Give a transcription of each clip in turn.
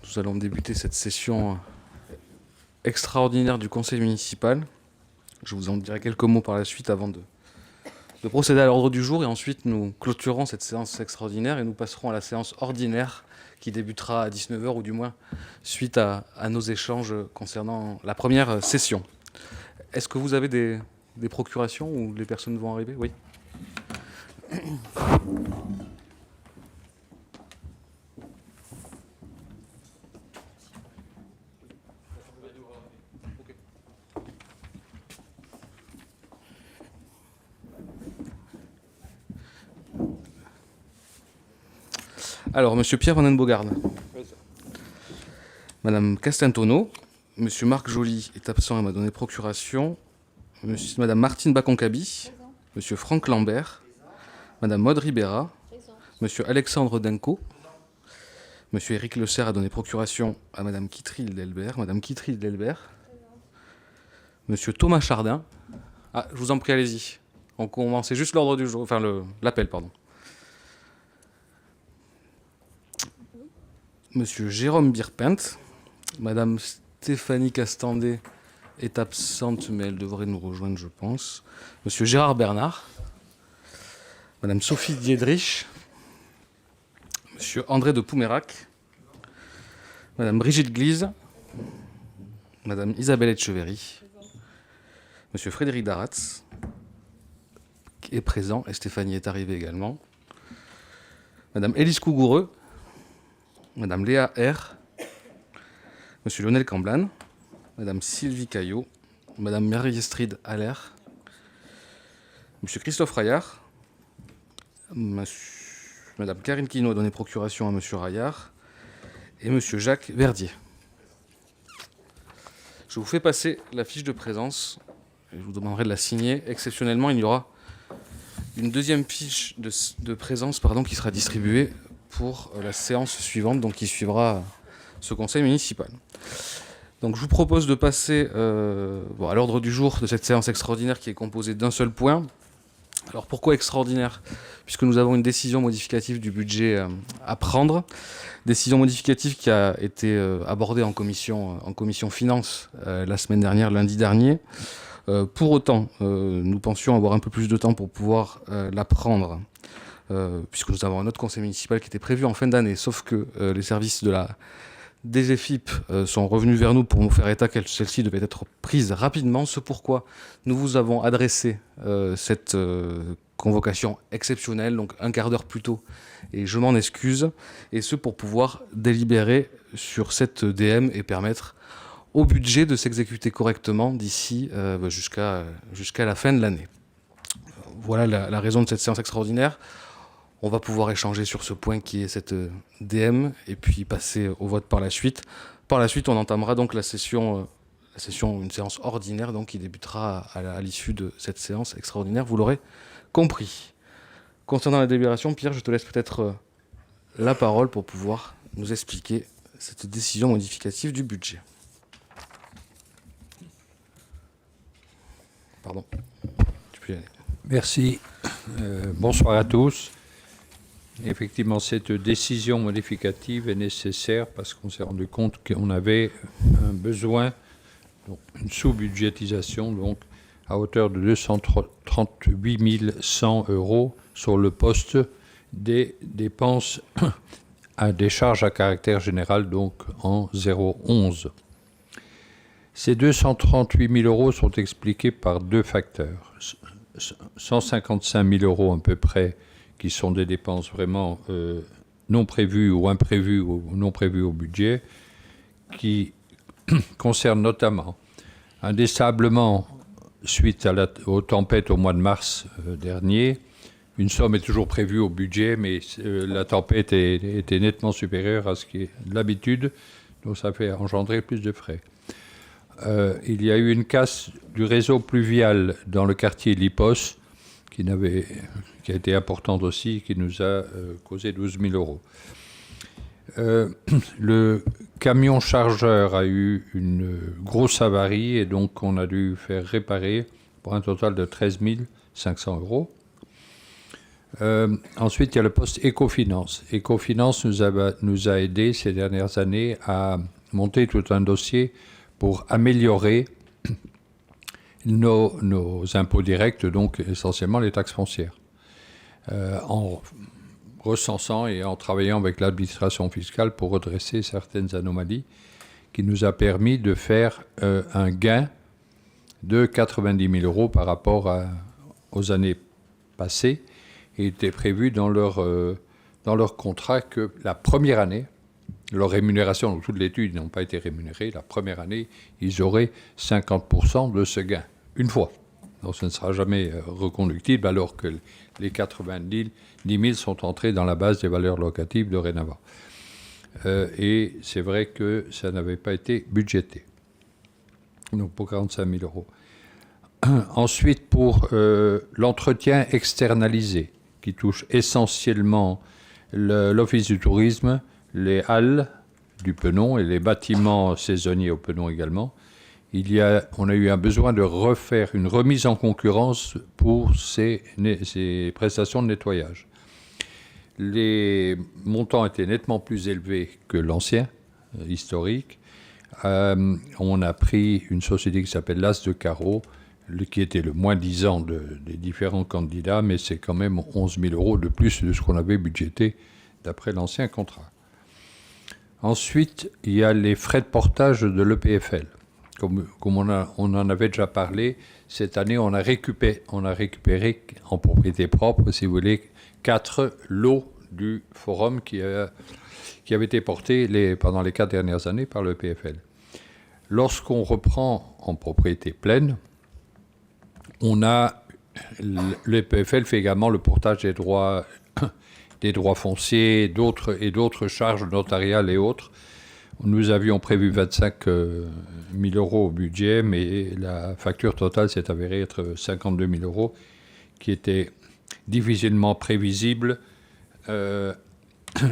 Nous allons débuter cette session extraordinaire du conseil municipal. Je vous en dirai quelques mots par la suite avant de procéder à l'ordre du jour, et ensuite nous clôturerons cette séance extraordinaire et nous passerons à la séance ordinaire qui débutera à 19 h, ou du moins suite à nos échanges concernant la première session. Est-ce que vous avez des procurations ou les personnes vont arriver? Oui. Alors, Monsieur Pierre Van den Bogaerde. Madame Castantono. Monsieur Marc Joly est absent et m'a donné procuration. Madame Martine Baconcabi. Monsieur Franck Lambert. Madame Maude Ribera. Monsieur Alexandre Denko. Monsieur Éric Le Serre a donné procuration à Madame Kittril Delbert. Madame Kittril Delbert. Monsieur Thomas Chardin. Ah, je vous en prie, allez-y. On commence, c'est juste l'ordre du jour, enfin l'appel, pardon. Monsieur Jérôme Birpent. Madame Stéphanie Castandé est absente, mais elle devrait nous rejoindre, je pense. Monsieur Gérard Bernard. Madame Sophie Diedrich. Monsieur André de Poumerac. Madame Brigitte Glise. Madame Isabelle Etcheverry. Monsieur Frédéric Daratz est présent, et Stéphanie est arrivée également. Madame Élise Cougoureux. Madame Léa R. Monsieur Lionel Camblan. Madame Sylvie Caillot. Madame Marie-Estride Aller. Monsieur Christophe Raillard. Madame Karine Quinault a donné procuration à Monsieur Raillard. Et Monsieur Jacques Verdier. Je vous fais passer la fiche de présence. Et je vous demanderai de la signer. Exceptionnellement, il y aura une deuxième fiche de présence qui sera distribuée pour la séance suivante, donc qui suivra ce conseil municipal. Donc je vous propose de passer à l'ordre du jour de cette séance extraordinaire qui est composée d'un seul point. Alors pourquoi extraordinaire? Puisque nous avons une décision modificative du budget à prendre. Décision modificative qui a été abordée en commission finance la semaine dernière, lundi dernier. Pour autant, nous pensions avoir un peu plus de temps pour pouvoir la prendre, puisque nous avons un autre conseil municipal qui était prévu en fin d'année, sauf que les services de la DGFiP sont revenus vers nous pour nous faire état que celle-ci devait être prise rapidement, ce pourquoi nous vous avons adressé cette convocation exceptionnelle, donc un quart d'heure plus tôt, et je m'en excuse, et ce pour pouvoir délibérer sur cette DM et permettre au budget de s'exécuter correctement d'ici jusqu'à la fin de l'année. Voilà la raison de cette séance extraordinaire. On va pouvoir échanger sur ce point qui est cette DM et puis passer au vote par la suite. Par la suite, on entamera donc une séance ordinaire donc, qui débutera à l'issue de cette séance extraordinaire, vous l'aurez compris. Concernant la délibération, Pierre, je te laisse peut-être la parole pour pouvoir nous expliquer cette décision modificative du budget. Pardon. Tu peux y aller. Merci. Bonsoir à tous. Effectivement, cette décision modificative est nécessaire parce qu'on s'est rendu compte qu'on avait un besoin, donc une sous-budgétisation, donc à hauteur de 238 100 € sur le poste des dépenses à des charges à caractère général, donc en 0,11. Ces 238 000 € sont expliqués par deux facteurs. 155 000 € à peu près, qui sont des dépenses vraiment non prévues ou imprévues ou non prévues au budget, qui concernent notamment un désablement suite aux tempêtes au mois de mars dernier. Une somme est toujours prévue au budget, mais la tempête était nettement supérieure à ce qui est l'habitude, donc ça fait engendrer plus de frais. Il y a eu une casse du réseau pluvial dans le quartier Lipos, qui a été importante aussi, qui nous a causé 12 000 €. Le camion chargeur a eu une grosse avarie et donc on a dû faire réparer pour un total de 13 500 €. Ensuite, il y a le poste Écofinance. Écofinance nous a aidés ces dernières années à monter tout un dossier pour améliorer nos impôts directs, donc essentiellement les taxes foncières, en recensant et en travaillant avec l'administration fiscale pour redresser certaines anomalies, qui nous a permis de faire un gain de 90 000 euros par rapport aux années passées. Il était prévu dans leur contrat que la première année, leur rémunération, donc toute l'étude, ils n'ont pas été rémunérés, la première année, ils auraient 50% de ce gain, une fois. Donc ce ne sera jamais reconductible, alors que les 90 000 sont entrés dans la base des valeurs locatives dorénavant. Et c'est vrai que ça n'avait pas été budgété. Donc pour 45 000 euros. Ensuite, pour l'entretien externalisé, qui touche essentiellement l'Office du tourisme, les halles du Penon et les bâtiments saisonniers au Penon également, on a eu un besoin de refaire une remise en concurrence pour ces prestations de nettoyage. Les montants étaient nettement plus élevés que l'ancien, historique. On a pris une société qui s'appelle l'As de Carreau, qui était le moins disant des différents candidats, mais c'est quand même 11 000 euros de plus de ce qu'on avait budgété d'après l'ancien contrat. Ensuite, il y a les frais de portage de l'EPFL. Comme on en avait déjà parlé, cette année, on a récupéré en propriété propre, si vous voulez, 4 lots du forum qui avaient été portés pendant les 4 dernières années par l'EPFL. Lorsqu'on reprend en propriété pleine, l'EPFL fait également le portage des droits fonciers et d'autres charges notariales et autres. Nous avions prévu 25 000 euros au budget, mais la facture totale s'est avérée être 52 000 euros, qui était difficilement prévisible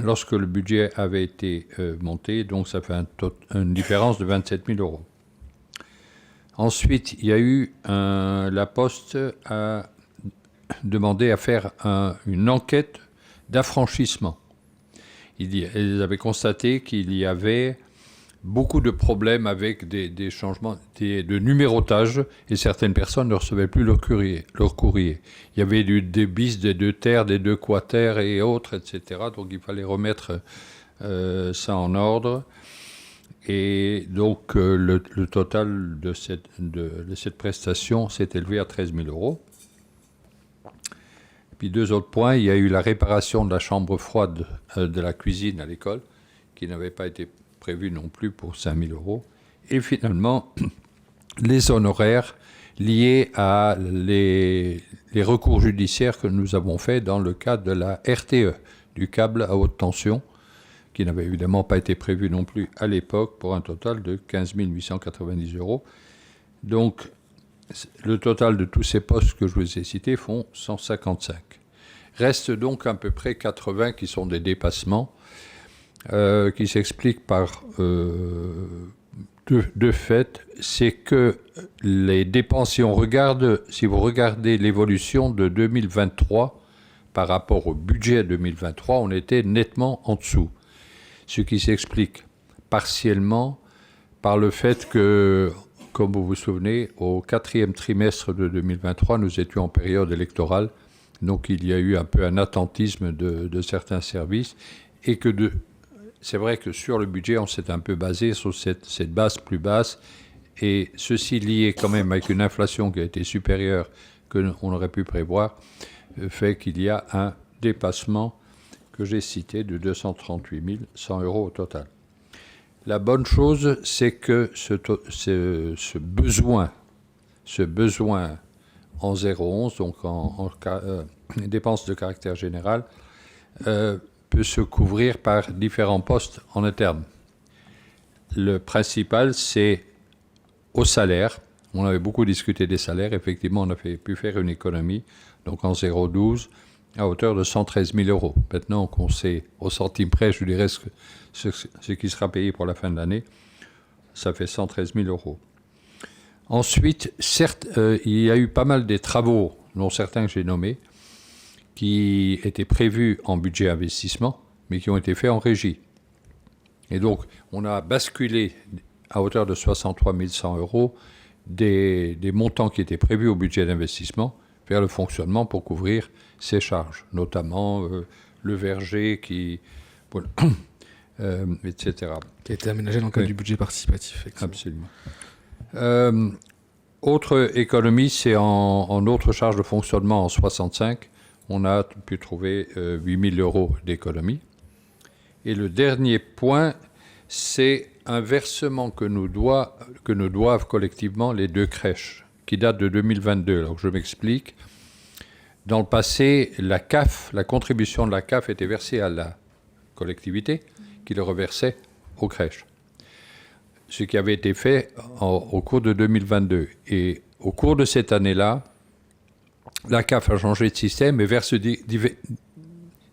lorsque le budget avait été monté. Donc ça fait une différence de 27 000 euros. Ensuite, il y a eu la Poste a demandé à faire une enquête d'affranchissement. Ils avaient constaté qu'il y avait beaucoup de problèmes avec des changements de numérotage et certaines personnes ne recevaient plus leur courrier. Il y avait des bis, des 2 terres, des 2 quaterres et autres, etc. Donc il fallait remettre ça en ordre. Et donc le total de cette prestation s'est élevé à 13 000 euros. Puis 2 autres points, il y a eu la réparation de la chambre froide de la cuisine à l'école, qui n'avait pas été prévue non plus pour 5 000 euros. Et finalement, les honoraires liés à les recours judiciaires que nous avons faits dans le cadre de la RTE, du câble à haute tension, qui n'avait évidemment pas été prévu non plus à l'époque, pour un total de 15 890 euros. Donc, le total de tous ces postes que je vous ai cités font 155. Reste donc à peu près 80 qui sont des dépassements, qui s'expliquent par deux faits. C'est que les dépenses, si vous regardez l'évolution de 2023 par rapport au budget 2023, on était nettement en dessous. Ce qui s'explique partiellement par le fait que, comme vous vous souvenez, au 4e trimestre de 2023, nous étions en période électorale, donc il y a eu un peu un attentisme de certains services, et que c'est vrai que sur le budget, on s'est un peu basé sur cette base plus basse, et ceci lié quand même avec une inflation qui a été supérieure qu'on aurait pu prévoir, fait qu'il y a un dépassement que j'ai cité de 238 100 euros au total. La bonne chose, c'est que ce besoin en 0,11, donc en dépenses de caractère général, peut se couvrir par différents postes en interne. Le principal, c'est au salaire. On avait beaucoup discuté des salaires. Effectivement, on a pu faire une économie, donc en 0,12, à hauteur de 113 000 euros. Maintenant qu'on sait au centime près, je dirais ce qui sera payé pour la fin de l'année, ça fait 113 000 euros. Ensuite, certes, il y a eu pas mal des travaux, dont certains que j'ai nommés, qui étaient prévus en budget investissement, mais qui ont été faits en régie. Et donc, on a basculé à hauteur de 63 100 euros des montants qui étaient prévus au budget d'investissement vers le fonctionnement pour couvrir ces charges, notamment le verger voilà, etc. Qui a été aménagé dans le cadre du budget participatif. Absolument. Autre économie, c'est en autre charge de fonctionnement en 65. On a pu trouver 8 000 euros d'économie. Et le dernier point, c'est un versement que nous doivent collectivement les 2 crèches, qui date de 2022. Alors je m'explique. Dans le passé, la CAF, la contribution de la CAF était versée à la collectivité, qui le reversait aux crèches. Ce qui avait été fait au cours de 2022. Et au cours de cette année-là, la CAF a changé de système et verse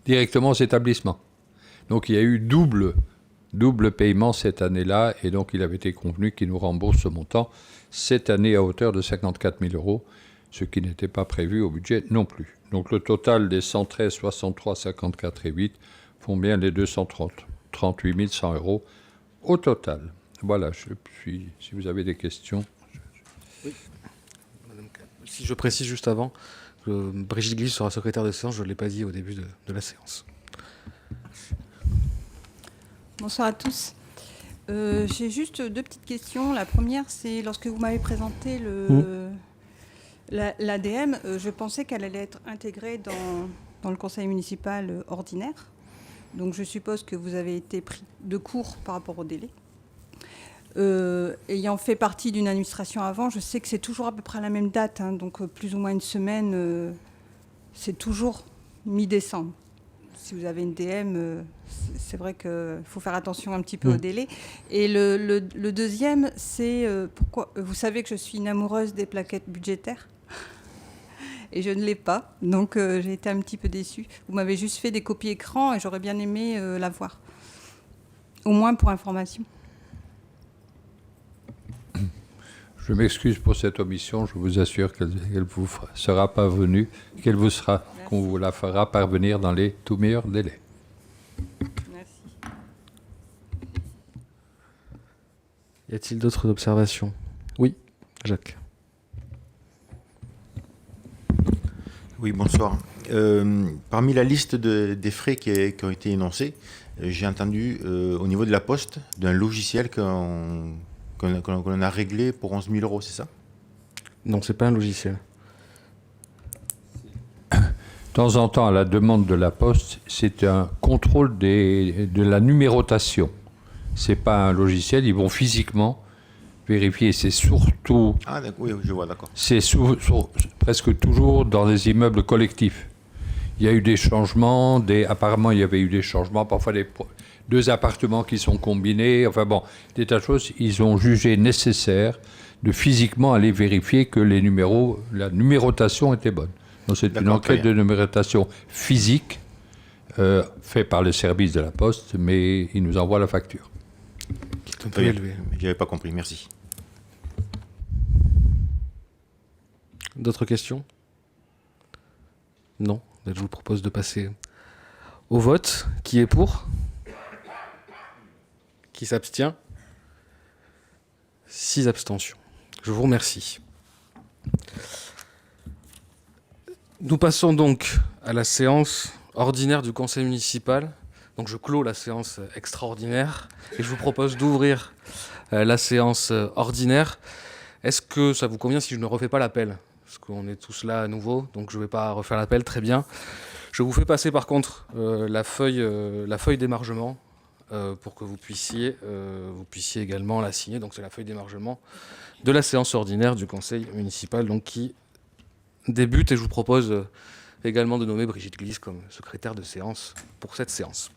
directement aux établissements. Donc il y a eu double paiement cette année-là, et donc il avait été convenu qu'il nous rembourse ce montant cette année à hauteur de 54 000 euros, ce qui n'était pas prévu au budget non plus. Donc le total des 113, 63, 54 et 8 font bien les 238 100 euros au total. Voilà, si vous avez des questions. Oui. Si je précise juste avant, Brigitte Glis sera secrétaire de séance, je ne l'ai pas dit au début de la séance. Bonsoir à tous. J'ai juste 2 petites questions. La première, c'est lorsque vous m'avez présenté l'ADM, je pensais qu'elle allait être intégrée dans le conseil municipal ordinaire. Donc je suppose que vous avez été pris de court par rapport au délai. Ayant fait partie d'une administration avant, je sais que c'est toujours à peu près à la même date, hein, donc plus ou moins une semaine, c'est toujours mi-décembre. Si vous avez une DM, c'est vrai qu'il faut faire attention un petit peu au délai. Et le deuxième, c'est pourquoi vous savez que je suis une amoureuse des plaquettes budgétaires et je ne l'ai pas, donc j'ai été un petit peu déçue. Vous m'avez juste fait des copies écran et j'aurais bien aimé la voir, au moins pour information. Je m'excuse pour cette omission. Je vous assure qu'elle vous sera parvenue, qu'on vous la fera parvenir dans les tout meilleurs délais. Merci. Y a-t-il d'autres observations? Oui, Jacques. Oui, bonsoir. Parmi la liste des frais qui ont été énoncés, j'ai entendu au niveau de la Poste d'un logiciel qu'on a réglé pour 11 000 euros, c'est ça? Non, c'est pas un logiciel. De temps en temps, à la demande de la Poste, c'est un contrôle de la numérotation. C'est pas un logiciel, ils vont physiquement vérifier. C'est surtout... Ah, oui, je vois, d'accord. C'est presque toujours dans les immeubles collectifs. Il y a eu des changements, apparemment il y avait eu des changements, parfois 2 appartements qui sont combinés, enfin bon, des tas de choses. Ils ont jugé nécessaire de physiquement aller vérifier que la numérotation était bonne. Donc c'est une enquête de numérotation physique faite par le service de la Poste, mais ils nous envoient la facture. Qui est un peu élevé. Je n'avais pas compris, merci. D'autres questions? Non. Je vous propose de passer au vote. Qui est pour? Qui s'abstient? 6 abstentions. Je vous remercie. Nous passons donc à la séance ordinaire du conseil municipal. Donc je clôt la séance extraordinaire et je vous propose d'ouvrir la séance ordinaire. Est-ce que ça vous convient si je ne refais pas l'appel ? Parce qu'on est tous là à nouveau, donc je ne vais pas refaire l'appel, très bien. Je vous fais passer par contre la feuille d'émargement pour que vous puissiez également la signer. Donc c'est la feuille d'émargement de la séance ordinaire du conseil municipal donc, qui débute, et je vous propose également de nommer Brigitte Glis comme secrétaire de séance pour cette séance.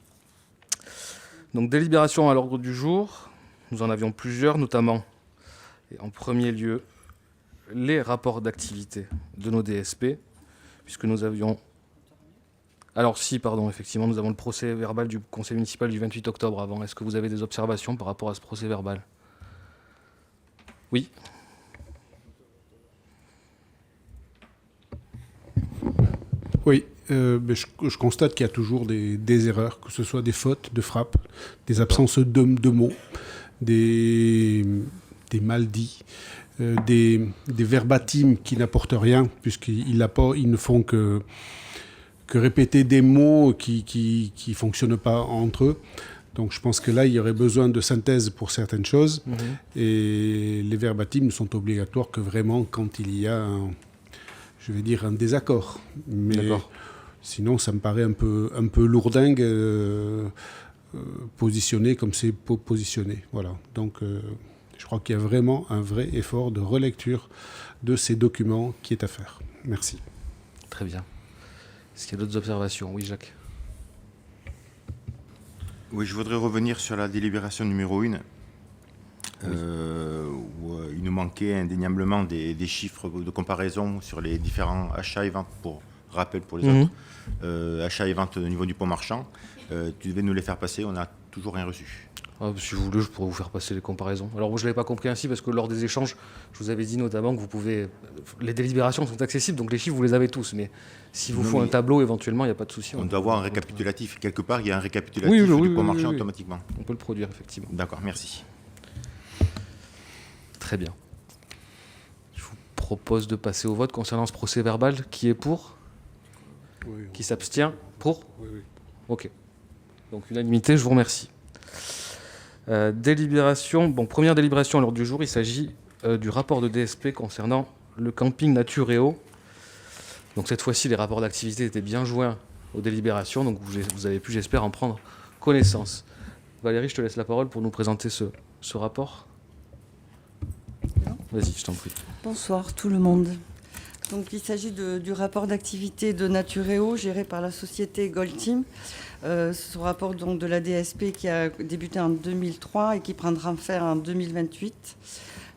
Donc délibération à l'ordre du jour, nous en avions plusieurs, notamment, et en premier lieu, les rapports d'activité de nos DSP, puisque nous avions... Alors si, pardon, effectivement, nous avons le procès verbal du conseil municipal du 28 octobre avant. Est-ce que vous avez des observations par rapport à ce procès verbal ? Oui. Oui, Je constate qu'il y a toujours des erreurs, que ce soit des fautes de frappe, des absences de mots, des mal dits, des verbatims qui n'apportent rien, puisqu'ils ne font que répéter des mots qui ne fonctionnent pas entre eux. Donc je pense que là, il y aurait besoin de synthèse pour certaines choses. Et les verbatims ne sont obligatoires que vraiment quand il y a un désaccord. Mais sinon, ça me paraît un peu lourdingue positionné comme c'est positionné. Voilà. Donc je crois qu'il y a vraiment un vrai effort de relecture de ces documents qui est à faire. Merci. Très bien. Est-ce qu'il y a d'autres observations? Oui, Jacques. Oui, je voudrais revenir sur la délibération numéro 1, où il nous manquait indéniablement des chiffres de comparaison sur les différents achats et ventes, pour rappel pour les autres, achats et ventes au niveau du pont marchand. Tu devais nous les faire passer, on n'a toujours rien reçu. Si vous voulez, je pourrais vous faire passer les comparaisons. Alors, moi, je ne l'avais pas compris ainsi parce que lors des échanges, je vous avais dit notamment que vous pouvez... Les délibérations sont accessibles, donc les chiffres, vous les avez tous. Mais s'il vous faut un tableau, éventuellement, il n'y a pas de souci. On doit avoir un récapitulatif. Quelque part, il y a un récapitulatif du pont marchand automatiquement. On peut le produire, effectivement. D'accord, merci. Très bien. Je vous propose de passer au vote concernant ce procès verbal. Qui est pour? Qui s'abstient? Pour? Oui. Ok. Donc, unanimité, je vous remercie. Délibération. Bon, première délibération à l'ordre du jour, il s'agit du rapport de DSP concernant le camping Naturéo. Donc cette fois-ci, les rapports d'activité étaient bien joints aux délibérations, donc vous avez pu, j'espère, en prendre connaissance. Valérie, je te laisse la parole pour nous présenter ce rapport. Vas-y, je t'en prie. Bonsoir tout le monde. Donc, il s'agit du rapport d'activité de Naturéo géré par la société Gold Team. Ce rapport donc, de la DSP qui a débuté en 2003 et qui prendra fin en 2028.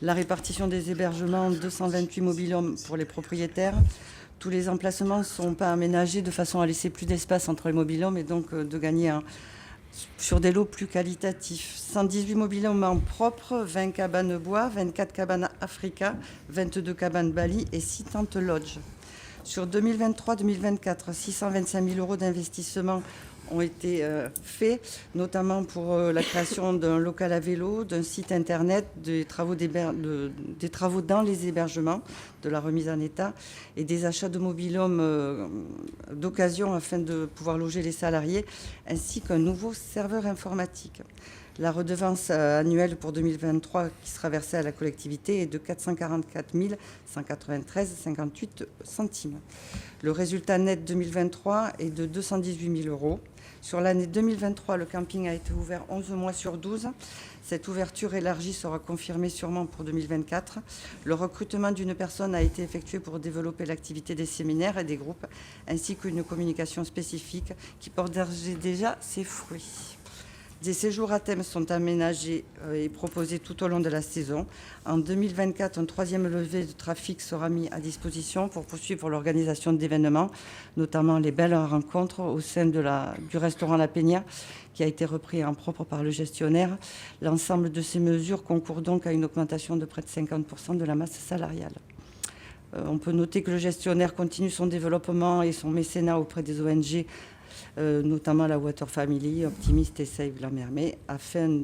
La répartition des hébergements, 228 mobil-homes pour les propriétaires. Tous les emplacements ne sont pas aménagés de façon à laisser plus d'espace entre les mobil-homes et donc de gagner sur des lots plus qualitatifs. 118 mobil-homes en propre, 20 cabanes bois, 24 cabanes Africa, 22 cabanes Bali et 6 tentes lodge. Sur 2023-2024, 625 000 euros d'investissement ont été faits, notamment pour la création d'un local à vélo, d'un site internet, des travaux dans les hébergements, de la remise en état et des achats de mobil-homes d'occasion afin de pouvoir loger les salariés, ainsi qu'un nouveau serveur informatique. La redevance annuelle pour 2023 qui sera versée à la collectivité est de 444 193,58 centimes. Le résultat net 2023 est de 218 000 euros. Sur l'année 2023, le camping a été ouvert 11 mois sur 12. Cette ouverture élargie sera confirmée sûrement pour 2024. Le recrutement d'une personne a été effectué pour développer l'activité des séminaires et des groupes, ainsi qu'une communication spécifique qui porte déjà ses fruits. Des séjours à thème sont aménagés et proposés tout au long de la saison. En 2024, un troisième levier de trafic sera mis à disposition pour poursuivre l'organisation d'événements, notamment les belles rencontres au sein du restaurant La Peña, qui a été repris en propre par le gestionnaire. L'ensemble de ces mesures concourt donc à une augmentation de près de 50% de la masse salariale. On peut noter que le gestionnaire continue son développement et son mécénat auprès des ONG, notamment la Water Family, Optimiste et Save la Mermet, afin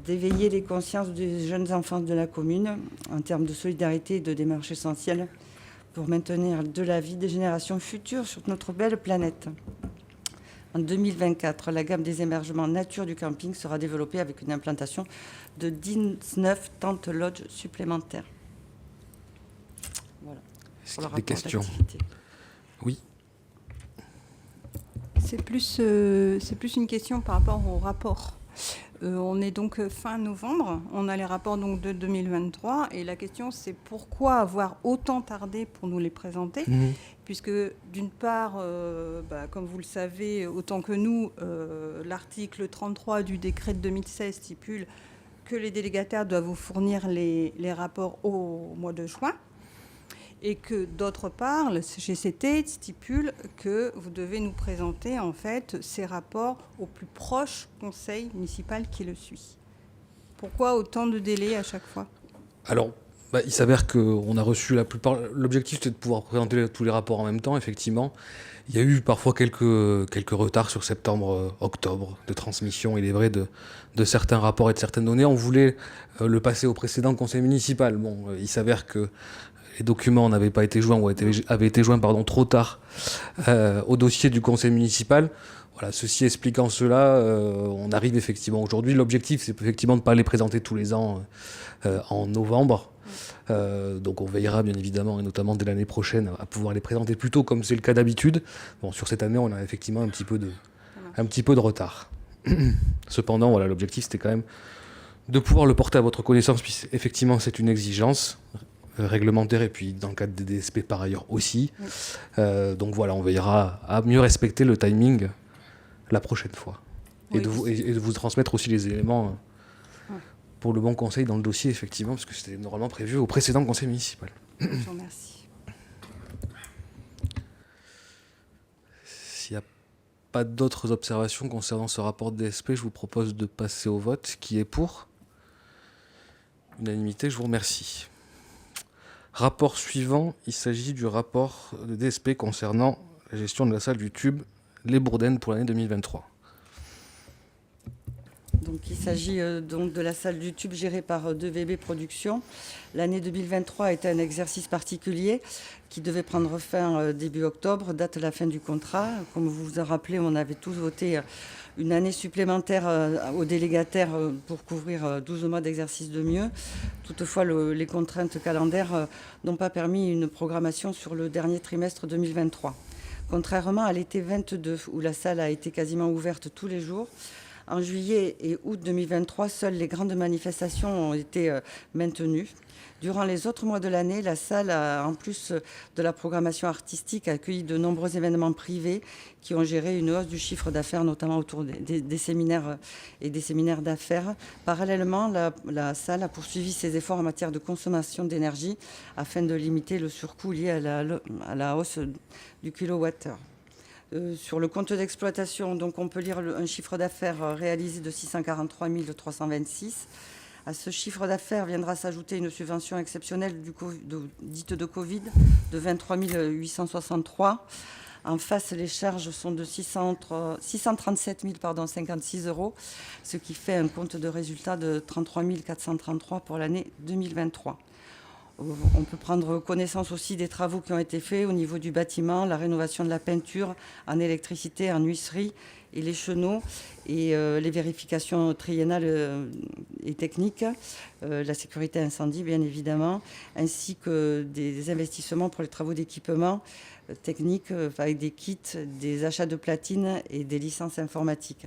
d'éveiller les consciences des jeunes enfants de la commune en termes de solidarité et de démarches essentielles pour maintenir de la vie des générations futures sur notre belle planète. En 2024, la gamme des hébergements nature du camping sera développée avec une implantation de 19 tentes lodge supplémentaires. Voilà. Est-ce qu'il y a des questions? Oui. C'est plus une question par rapport au rapport. On est donc fin novembre, on a les rapports donc de 2023 et la question c'est pourquoi avoir autant tardé pour nous les présenter, puisque d'une part, comme vous le savez autant que nous, l'article 33 du décret de 2016 stipule que les délégataires doivent vous fournir les rapports au mois de juin. Et que d'autre part, le CGCT stipule que vous devez nous présenter en fait ces rapports au plus proche conseil municipal qui le suit. Pourquoi autant de délais à chaque fois? Alors, Il s'avère qu'on a reçu la plupart. L'objectif, c'était de pouvoir présenter tous les rapports en même temps, effectivement. Il y a eu parfois quelques retards sur septembre, octobre de transmission, il est vrai, de certains rapports et de certaines données. On voulait le passer au précédent conseil municipal. Bon, il s'avère que les documents n'avaient pas été joints ou avaient été joints trop tard au dossier du conseil municipal. Voilà, ceci expliquant cela, on arrive effectivement aujourd'hui. L'objectif, c'est effectivement de ne pas les présenter tous les ans en novembre. Donc on veillera bien évidemment, et notamment dès l'année prochaine, à pouvoir les présenter plus tôt comme c'est le cas d'habitude. Bon, sur cette année, on a effectivement un petit peu de retard. Cependant, voilà, l'objectif, c'était quand même de pouvoir le porter à votre connaissance, puisque effectivement, c'est une exigence réglementaire, et puis dans le cadre des DSP par ailleurs aussi. Oui. Donc voilà, on veillera à mieux respecter le timing la prochaine fois. Oui. Et de vous transmettre aussi les éléments pour le bon conseil dans le dossier, effectivement, parce que c'était normalement prévu au précédent conseil municipal. Je vous remercie. S'il n'y a pas d'autres observations concernant ce rapport de DSP, je vous propose de passer au vote. Qui est pour ? Unanimité, je vous remercie. Rapport suivant, il s'agit du rapport de DSP concernant la gestion de la salle du Tube Les Bourdaines pour l'année 2023. Donc, il s'agit donc de la salle du Tube gérée par 2VB Productions. L'année 2023 a été un exercice particulier qui devait prendre fin début octobre, date de la fin du contrat. Comme vous vous en rappelez, on avait tous voté une année supplémentaire aux délégataires pour couvrir 12 mois d'exercice de mieux. Toutefois, les contraintes calendaires n'ont pas permis une programmation sur le dernier trimestre 2023. Contrairement à l'été 22, où la salle a été quasiment ouverte tous les jours, en juillet et août 2023, seules les grandes manifestations ont été maintenues. Durant les autres mois de l'année, la salle, en plus de la programmation artistique, a accueilli de nombreux événements privés qui ont géré une hausse du chiffre d'affaires, notamment autour des séminaires et des séminaires d'affaires. Parallèlement, la salle a poursuivi ses efforts en matière de consommation d'énergie afin de limiter le surcoût lié à la hausse du kilowattheure. Sur le compte d'exploitation, donc on peut lire un chiffre d'affaires réalisé de 643 326. À ce chiffre d'affaires viendra s'ajouter une subvention exceptionnelle dite de Covid de 23 863. En face, les charges sont de 637 056 €, ce qui fait un compte de résultat de 33 433 pour l'année 2023. On peut prendre connaissance aussi des travaux qui ont été faits au niveau du bâtiment, la rénovation de la peinture en électricité, en huisserie et les chenaux, et les vérifications triennales et techniques, la sécurité incendie bien évidemment, ainsi que des investissements pour les travaux d'équipement techniques avec des kits, des achats de platines et des licences informatiques.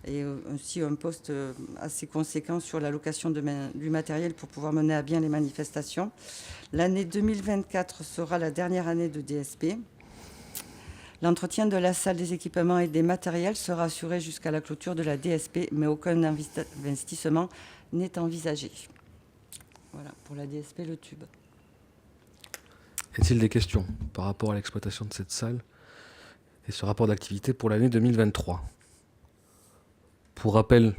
Et aussi un poste assez conséquent sur la location du matériel pour pouvoir mener à bien les manifestations. L'année 2024 sera la dernière année de DSP. L'entretien de la salle, des équipements et des matériels sera assuré jusqu'à la clôture de la DSP, mais aucun investissement n'est envisagé. Voilà, pour la DSP, le Tube. Y a-t-il des questions par rapport à l'exploitation de cette salle et ce rapport d'activité pour l'année 2023 ? Pour rappel,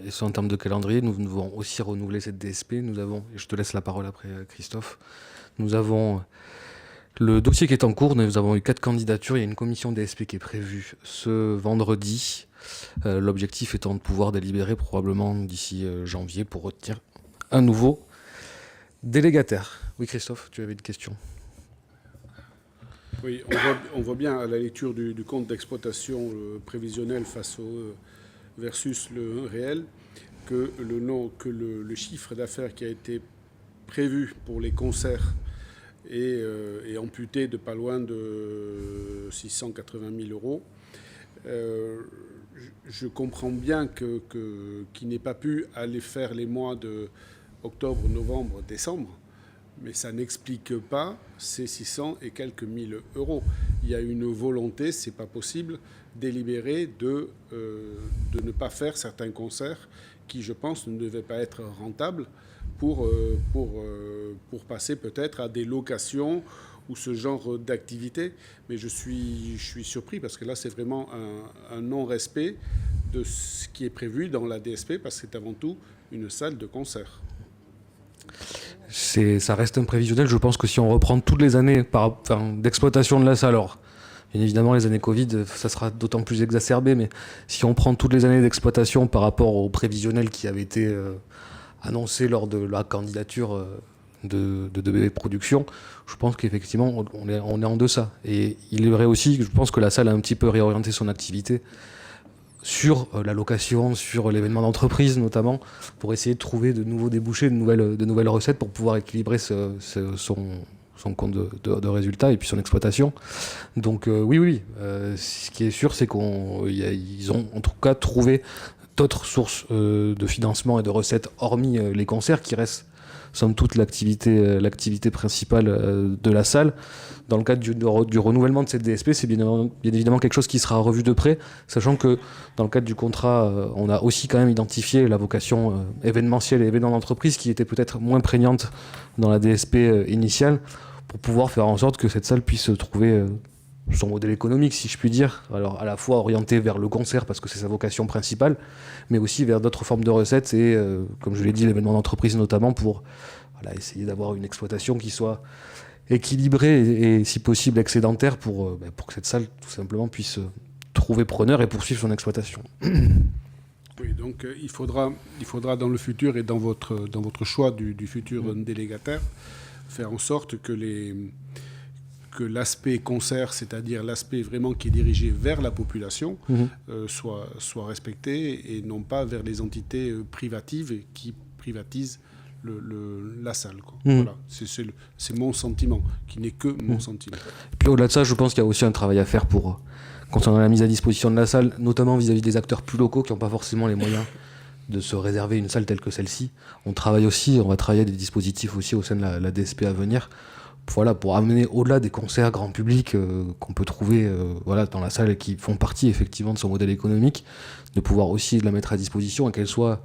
et c'est en termes de calendrier, nous devons aussi renouveler cette DSP. Nous avons, et je te laisse la parole après Christophe, nous avons le dossier qui est en cours. Nous avons eu 4 candidatures. Il y a une commission DSP qui est prévue ce vendredi. L'objectif étant de pouvoir délibérer probablement d'ici janvier pour retenir un nouveau délégataire. Oui Christophe, tu avais une question. Oui, on voit bien à la lecture du compte d'exploitation prévisionnel face au versus le réel, que le chiffre d'affaires qui a été prévu pour les concerts est amputé de pas loin de 680 000 €. Je comprends bien qu'il n'ait pas pu aller faire les mois de octobre, novembre, décembre, mais ça n'explique pas ces 600 et quelques mille €. Il y a une volonté, c'est pas possible, délibérée de ne pas faire certains concerts qui, je pense, ne devaient pas être rentables pour passer peut-être à des locations ou ce genre d'activité. Mais je suis surpris parce que là, c'est vraiment un non-respect de ce qui est prévu dans la DSP, parce que c'est avant tout une salle de concert. Ça reste un prévisionnel. Je pense que si on reprend toutes les années d'exploitation de la salle, alors bien évidemment les années Covid, ça sera d'autant plus exacerbé, mais si on prend toutes les années d'exploitation par rapport au prévisionnel qui avait été annoncé lors de la candidature de BB Productions, je pense qu'effectivement on est en deçà. Et il est vrai aussi que je pense que la salle a un petit peu réorienté son activité sur la location, sur l'événement d'entreprise notamment, pour essayer de trouver de nouveaux débouchés, de nouvelles recettes pour pouvoir équilibrer son compte de résultats et puis son exploitation. Donc oui, ce qui est sûr, c'est qu'ils ont en tout cas trouvé d'autres sources de financement et de recettes, hormis les concerts, qui restent somme toute l'activité principale de la salle. Dans le cadre du renouvellement de cette DSP, c'est bien évidemment quelque chose qui sera revu de près, sachant que dans le cadre du contrat, on a aussi quand même identifié la vocation événementielle et événement d'entreprise qui était peut-être moins prégnante dans la DSP initiale, pour pouvoir faire en sorte que cette salle puisse trouver son modèle économique, si je puis dire, alors à la fois orienté vers le concert parce que c'est sa vocation principale, mais aussi vers d'autres formes de recettes et, comme je l'ai dit, l'événement d'entreprise notamment, pour essayer d'avoir une exploitation qui soit équilibrée et si possible excédentaire pour que cette salle tout simplement puisse trouver preneur et poursuivre son exploitation. Oui, donc il faudra dans le futur et dans votre choix du futur délégataire faire en sorte que l'aspect concert, c'est-à-dire l'aspect vraiment qui est dirigé vers la population, soit respecté et non pas vers les entités privatives qui privatisent la salle. Voilà. C'est mon sentiment, qui n'est que mon sentiment. Et puis au-delà de ça, je pense qu'il y a aussi un travail à faire concernant la mise à disposition de la salle, notamment vis-à-vis des acteurs plus locaux qui n'ont pas forcément les moyens de se réserver une salle telle que celle-ci. On va travailler des dispositifs aussi au sein de la DSP à venir, pour amener au-delà des concerts grand public qu'on peut trouver dans la salle et qui font partie effectivement de son modèle économique, de pouvoir aussi la mettre à disposition et qu'elle soit,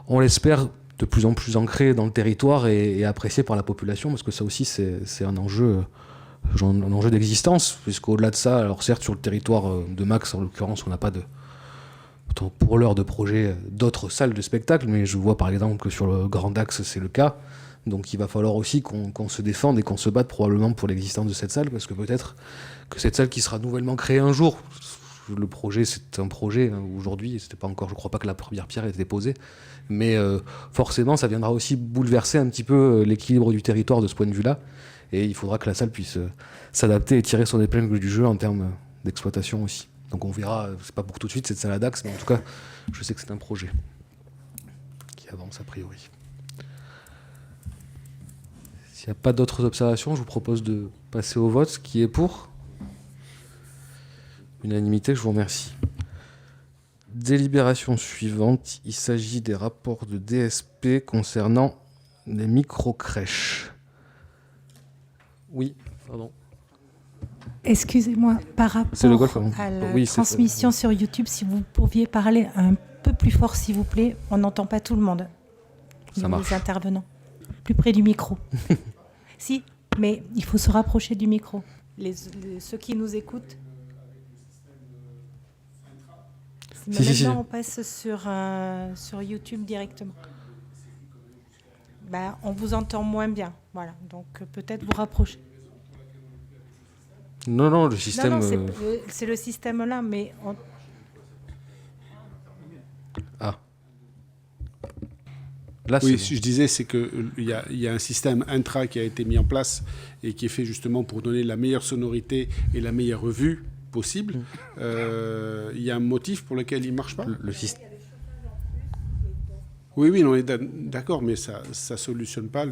on l'espère, de plus en plus ancrée dans le territoire et appréciée par la population, parce que ça aussi c'est un enjeu d'existence, puisqu'au-delà de ça, alors certes sur le territoire de Max en l'occurrence on n'a pas pour l'heure de projet d'autres salles de spectacle, mais je vois par exemple que sur le Grand Axe c'est le cas. Donc il va falloir aussi qu'on se défende et qu'on se batte probablement pour l'existence de cette salle, parce que peut-être que cette salle qui sera nouvellement créée un jour, le projet c'est un projet, aujourd'hui c'était pas encore, je crois pas que la première pierre ait été posée, mais forcément ça viendra aussi bouleverser un petit peu l'équilibre du territoire de ce point de vue-là, et il faudra que la salle puisse s'adapter et tirer son épingle du jeu en termes d'exploitation aussi. Donc on verra, c'est pas pour tout de suite cette salle à Dax, mais en tout cas je sais que c'est un projet qui avance a priori. S'il n'y a pas d'autres observations, je vous propose de passer au vote. Qui est pour ? Unanimité, je vous remercie. Délibération suivante. Il s'agit des rapports de DSP concernant les micro-crèches. Oui, pardon. Excusez-moi, par rapport à la transmission sur YouTube, si vous pouviez parler un peu plus fort, s'il vous plaît. On n'entend pas tout le monde. Ça marche. Les intervenants. Plus près du micro. Si, mais il faut se rapprocher du micro. Ceux qui nous écoutent. Maintenant, on passe sur YouTube directement. On vous entend moins bien. Voilà, donc peut-être vous rapprocher. Non, le système... Non, c'est le système là, mais... Ah. Là, oui, je disais, c'est qu'il y a un système intra qui a été mis en place et qui est fait justement pour donner la meilleure sonorité et la meilleure vue possible. Il y a un motif pour lequel il ne marche pas ? Le système... Oui, on est d'accord, mais ça ne solutionne pas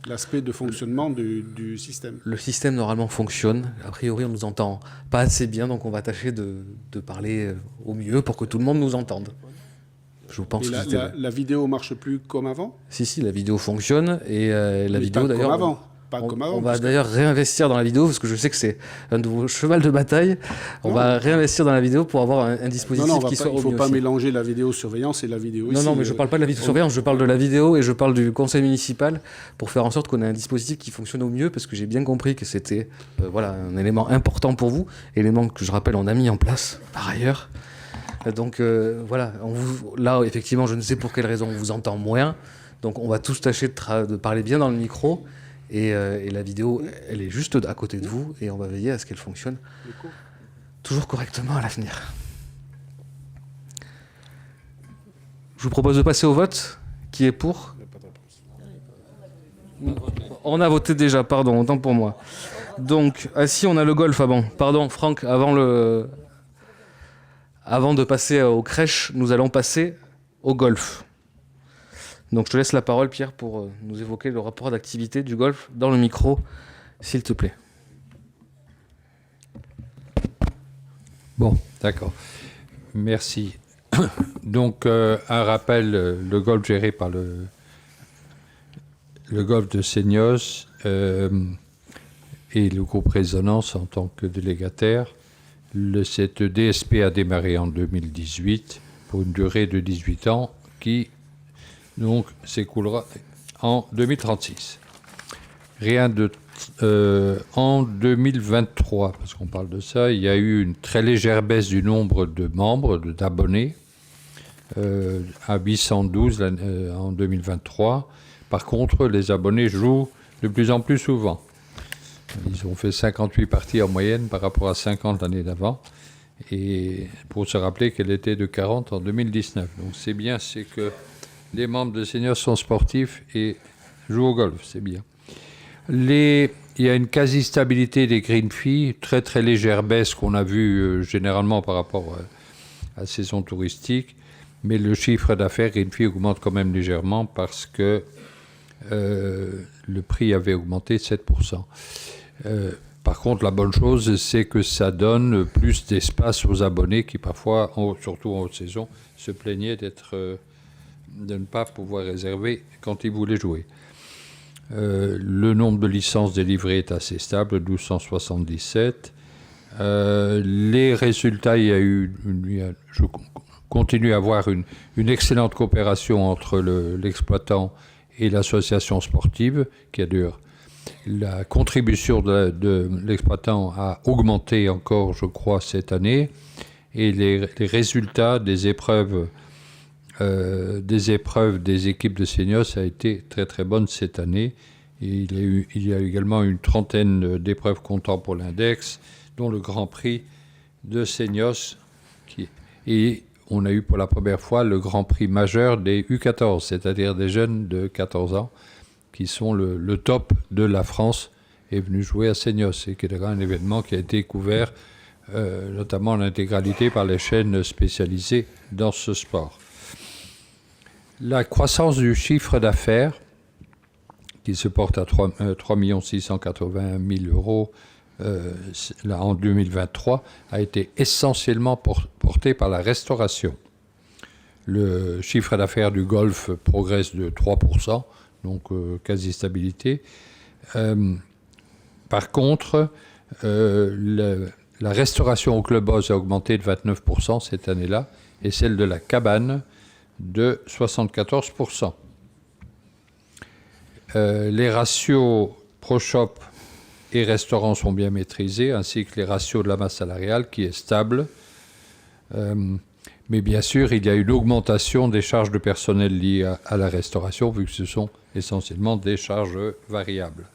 l'aspect de fonctionnement du système. Le système, normalement, fonctionne. A priori, on ne nous entend pas assez bien, donc on va tâcher de parler au mieux pour que tout le monde nous entende. Je pense que la vidéo marche plus comme avant ? Si, la vidéo fonctionne et la vidéo d'ailleurs. Pas comme avant. On va d'ailleurs réinvestir dans la vidéo parce que je sais que c'est un de vos chevals de bataille. On va réinvestir dans la vidéo pour avoir un dispositif qui soit au mieux. Il ne faut pas mélanger la vidéosurveillance et la vidéo ici. Non, mais je ne parle pas de la vidéosurveillance, je parle de la vidéo et je parle du conseil municipal pour faire en sorte qu'on ait un dispositif qui fonctionne au mieux, parce que j'ai bien compris que c'était un élément important pour vous, élément que je rappelle on a mis en place par ailleurs. Donc là effectivement je ne sais pour quelle raison on vous entend moins, Donc on va tous tâcher de parler bien dans le micro. Et la vidéo, elle est juste à côté de vous. Et on va veiller à ce qu'elle fonctionne toujours correctement à l'avenir. Je vous propose de passer au vote. Qui est pour ? On a voté déjà, pardon, autant pour moi. Donc, si on a le golf avant. Pardon, Franck, avant de passer aux crèches, nous allons passer au golf. Donc, je te laisse la parole, Pierre, pour nous évoquer le rapport d'activité du golf dans le micro, s'il te plaît. Bon, d'accord. Merci. Donc, un rappel, le golf géré par le golf de Seignos et le groupe Résonance en tant que délégataire. Cette DSP a démarré en 2018 pour une durée de 18 ans qui donc s'écoulera en 2036. En 2023, parce qu'on parle de ça, il y a eu une très légère baisse du nombre de membres, d'abonnés, à 812 en 2023. Par contre, les abonnés jouent de plus en plus souvent. Ils ont fait 58 parties en moyenne par rapport à 50 l'année d'avant. Et pour se rappeler qu'elle était de 40 en 2019. Donc c'est bien, c'est que les membres de Seignos sont sportifs et jouent au golf, c'est bien. Il y a une quasi-stabilité des green fees, très très légère baisse qu'on a vue généralement par rapport à la saison touristique. Mais le chiffre d'affaires green fee augmente quand même légèrement parce que le prix avait augmenté de 7%. Par contre, la bonne chose, c'est que ça donne plus d'espace aux abonnés qui parfois, surtout en haute saison, se plaignaient de ne pas pouvoir réserver quand ils voulaient jouer. Le nombre de licences délivrées est assez stable, 1277. Les résultats, je continue à avoir une excellente coopération entre l'exploitant et l'association sportive, qui a d'ailleurs la contribution de l'exploitant a augmenté encore, je crois, cette année, et les résultats des épreuves des équipes de Seignos a été très très bonne cette année. Et il y a également une trentaine d'épreuves comptant pour l'index, dont le Grand Prix de Seignos, et on a eu pour la première fois le Grand Prix majeur des U14, c'est-à-dire des jeunes de 14 ans, qui sont le top de la France, est venu jouer à Seignos, et qui est un événement qui a été couvert notamment en intégralité par les chaînes spécialisées dans ce sport. La croissance du chiffre d'affaires, qui se porte à 3 680 000 euros en 2023, a été essentiellement portée par la restauration. Le chiffre d'affaires du golf progresse de 3%, donc quasi-stabilité. Par contre, la restauration au Club Oz a augmenté de 29% cette année-là, et celle de la cabane de 74%. Les ratios pro-shop et restaurants sont bien maîtrisés, ainsi que les ratios de la masse salariale qui est stable. Mais bien sûr, il y a une augmentation des charges de personnel liées à la restauration, vu que ce sont essentiellement des charges variables.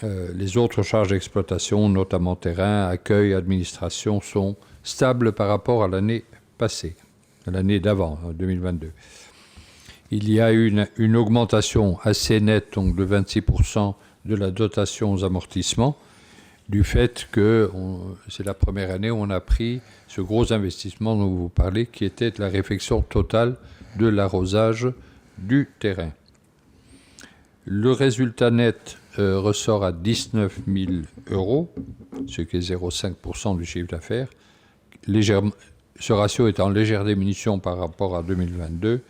Les autres charges d'exploitation, notamment terrain, accueil, administration, sont stables par rapport à l'année passée, à l'année d'avant, 2022. Il y a une augmentation assez nette, donc de 26% de la dotation aux amortissements, du fait que c'est la première année où on a pris ce gros investissement dont vous parlez, qui était la réfection totale de l'arrosage du terrain. Le résultat net ressort à 19 000 euros, ce qui est 0,5% du chiffre d'affaires. Ce ratio est en légère diminution par rapport à 2022,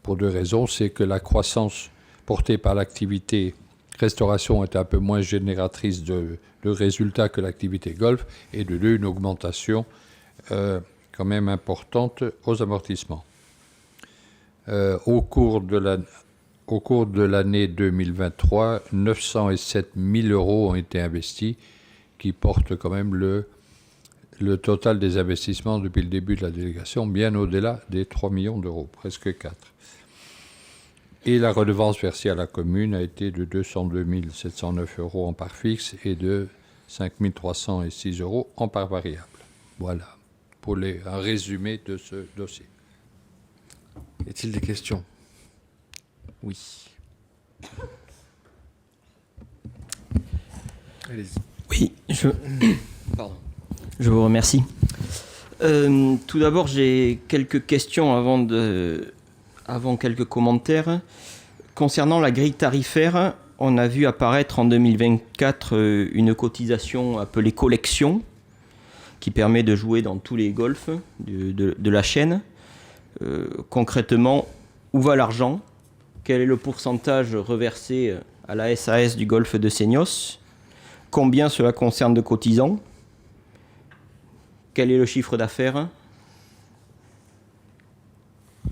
pour deux raisons. C'est que la croissance portée par l'activité restauration est un peu moins génératrice de résultats que l'activité golf, et de deux, une augmentation quand même importante aux amortissements. Au cours de l'année 2023, 907 000 euros ont été investis, qui portent quand même le total des investissements depuis le début de la délégation bien au-delà des 3 millions d'euros, presque 4. Et la redevance versée à la commune a été de 202 709 € en part fixe et de 5 306 € en part variable. Voilà, pour un résumé de ce dossier. Y a-t-il des questions? Oui. Allez-y. Oui, Pardon. Je vous remercie. Tout d'abord, j'ai quelques questions avant quelques commentaires. Concernant la grille tarifaire, on a vu apparaître en 2024 une cotisation appelée collection qui permet de jouer dans tous les golfs de la chaîne. Concrètement, où va l'argent? Quel est le pourcentage reversé à la SAS du golfe de Seignos? Combien cela concerne de cotisants? Quel est le chiffre d'affaires?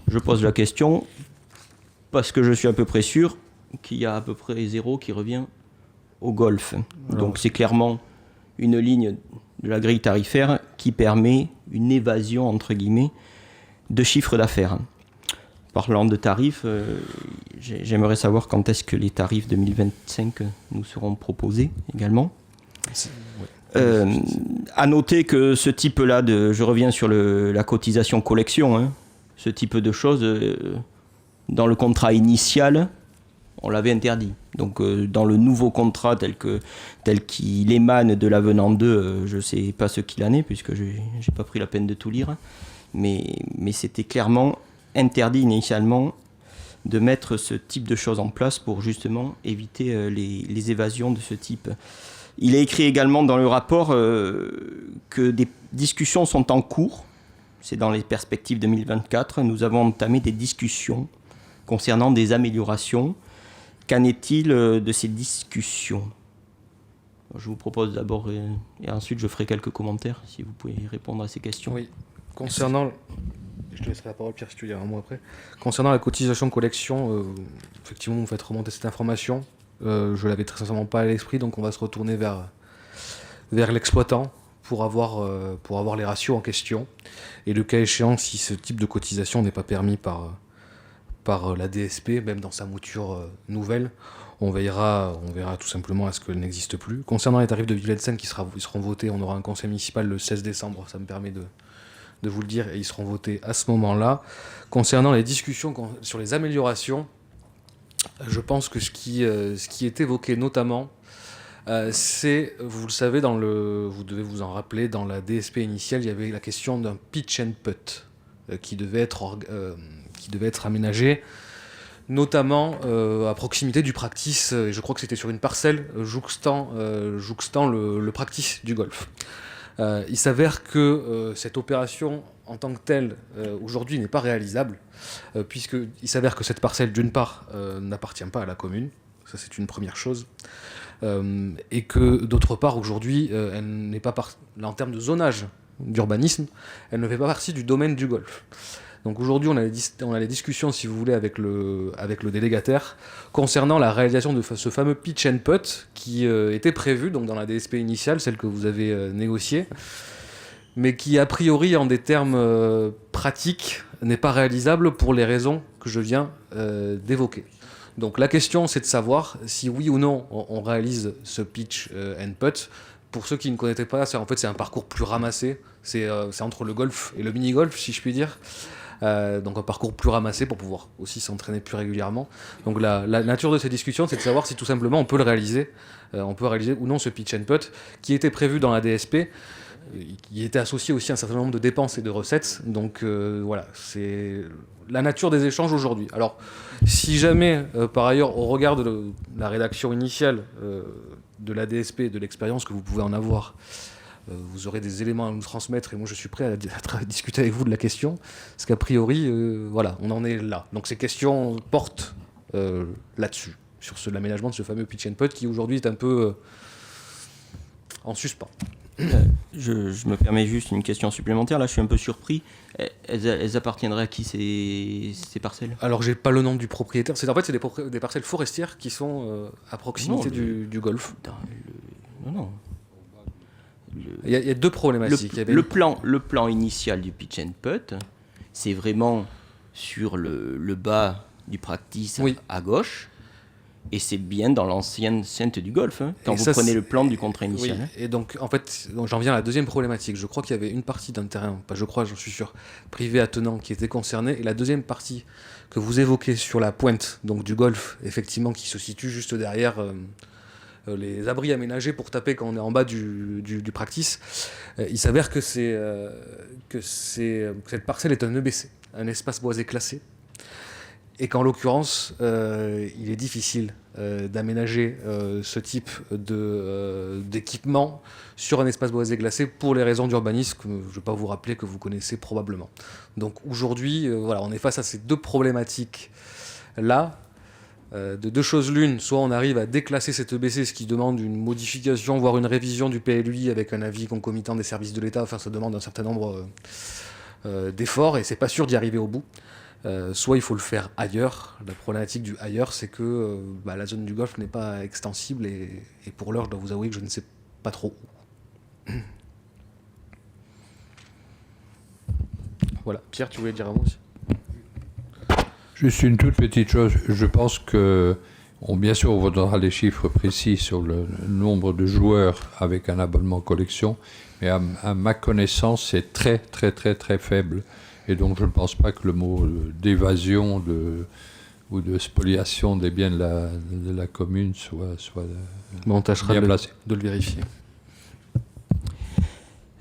Je pose la question parce que je suis à peu près sûr qu'il y a à peu près 0 qui revient au golf. Donc c'est clairement une ligne de la grille tarifaire qui permet une évasion, entre guillemets, de chiffre d'affaires. Parlant de tarifs, j'aimerais savoir quand est-ce que les tarifs 2025 nous seront proposés également. À noter que ce type-là, je reviens sur la cotisation collection, hein, ce type de choses, dans le contrat initial, on l'avait interdit. Donc dans le nouveau contrat tel qu'il émane de l'avenant 2, je ne sais pas ce qu'il en est, puisque je n'ai pas pris la peine de tout lire, mais c'était clairement interdit initialement de mettre ce type de choses en place pour justement éviter les évasions de ce type. Il est écrit également dans le rapport que des discussions sont en cours. C'est dans les perspectives 2024. Nous avons entamé des discussions concernant des améliorations. Qu'en est-il de ces discussions? Je vous propose d'abord, et ensuite je ferai quelques commentaires, si vous pouvez répondre à ces questions. Oui. Concernant... Je te laisserai la parole, Pierre, si tu veux dire un mot après. Concernant la cotisation collection, effectivement, vous faites remonter cette information. Je l'avais très sincèrement pas à l'esprit, donc on va se retourner vers l'exploitant pour avoir les ratios en question. Et le cas échéant, si ce type de cotisation n'est pas permis par la DSP, même dans sa mouture nouvelle, on verra tout simplement à ce qu'elle n'existe plus. Concernant les tarifs de Villeneuve qui seront votés, on aura un conseil municipal le 16 décembre, ça me permet de vous le dire, et ils seront votés à ce moment-là. Concernant les discussions sur les améliorations, je pense que ce qui est évoqué notamment, c'est, vous le savez, vous devez vous en rappeler, dans la DSP initiale, il y avait la question d'un pitch and putt qui devait être aménagé, notamment à proximité du practice, et je crois que c'était sur une parcelle jouxtant le practice du golf. Il s'avère que cette opération en tant que telle aujourd'hui n'est pas réalisable, puisqu'il s'avère que cette parcelle d'une part n'appartient pas à la commune, ça c'est une première chose, et que d'autre part aujourd'hui elle n'est pas en termes de zonage d'urbanisme, elle ne fait pas partie du domaine du golf. Donc aujourd'hui, on a les discussions, si vous voulez, avec le délégataire concernant la réalisation de ce fameux pitch and putt qui était prévu donc, dans la DSP initiale, celle que vous avez négociée, mais qui, a priori, en des termes pratiques, n'est pas réalisable pour les raisons que je viens d'évoquer. Donc la question, c'est de savoir si oui ou non on réalise ce pitch and putt. Pour ceux qui ne connaîtraient pas, c'est un parcours plus ramassé. C'est entre le golf et le mini-golf, si je puis dire. Donc un parcours plus ramassé pour pouvoir aussi s'entraîner plus régulièrement. Donc la nature de ces discussions, c'est de savoir si tout simplement on peut le réaliser, on peut réaliser ou non ce pitch and putt qui était prévu dans la DSP, qui était associé aussi à un certain nombre de dépenses et de recettes. Donc voilà, c'est la nature des échanges aujourd'hui. Alors si jamais, par ailleurs, au regard de la rédaction initiale de la DSP et de l'expérience que vous pouvez en avoir, vous aurez des éléments à nous transmettre et moi je suis prêt à discuter avec vous de la question, parce qu'a priori, voilà, on en est là. Donc ces questions portent là-dessus, sur l'aménagement de ce fameux pitch and putt qui aujourd'hui est un peu en suspens. Je me permets juste une question supplémentaire, là je suis un peu surpris. Elles appartiendraient à qui ces parcelles? Alors j'ai pas le nom du propriétaire, c'est des parcelles forestières qui sont à proximité du golf. Non. Il y a deux problématiques. Le plan initial du pitch and putt, c'est vraiment sur le bas du practice Oui. à gauche. Et c'est bien dans l'ancienne Sainte du Golfe, hein, quand Et vous ça, prenez c'est- le plan du contrat Oui, initial. Hein. et donc en fait, j'en viens à la deuxième problématique. Je crois qu'il y avait une partie d'un terrain, pas je crois, j'en suis sûr, privé attenant qui était concernée, et la deuxième partie que vous évoquez sur la pointe donc du golfe, effectivement, qui se situe juste derrière les abris aménagés pour taper quand on est en bas du practice, il s'avère que cette parcelle est un EBC, un espace boisé classé, et qu'en l'occurrence, il est difficile d'aménager ce type d'équipement sur un espace boisé classé pour les raisons d'urbanisme que je ne vais pas vous rappeler, que vous connaissez probablement. Donc aujourd'hui, voilà, on est face à ces deux problématiques-là. De deux choses l'une, soit on arrive à déclasser cet EBC, ce qui demande une modification, voire une révision du PLUI avec un avis concomitant des services de l'État, enfin ça demande un certain nombre d'efforts, et c'est pas sûr d'y arriver au bout. Soit il faut le faire ailleurs. La problématique du ailleurs, c'est que la zone du Golfe n'est pas extensible, et pour l'heure, je dois vous avouer que je ne sais pas trop où. Voilà. Pierre, tu voulais dire un mot aussi ? Juste une toute petite chose. Je pense que, bien sûr, on voudra les chiffres précis sur le nombre de joueurs avec un abonnement collection, mais à ma connaissance, c'est très, très, très, très faible. Et donc, je ne pense pas que le mot d'évasion ou de spoliation des biens de la commune soit On tâchera bien placé. de le vérifier.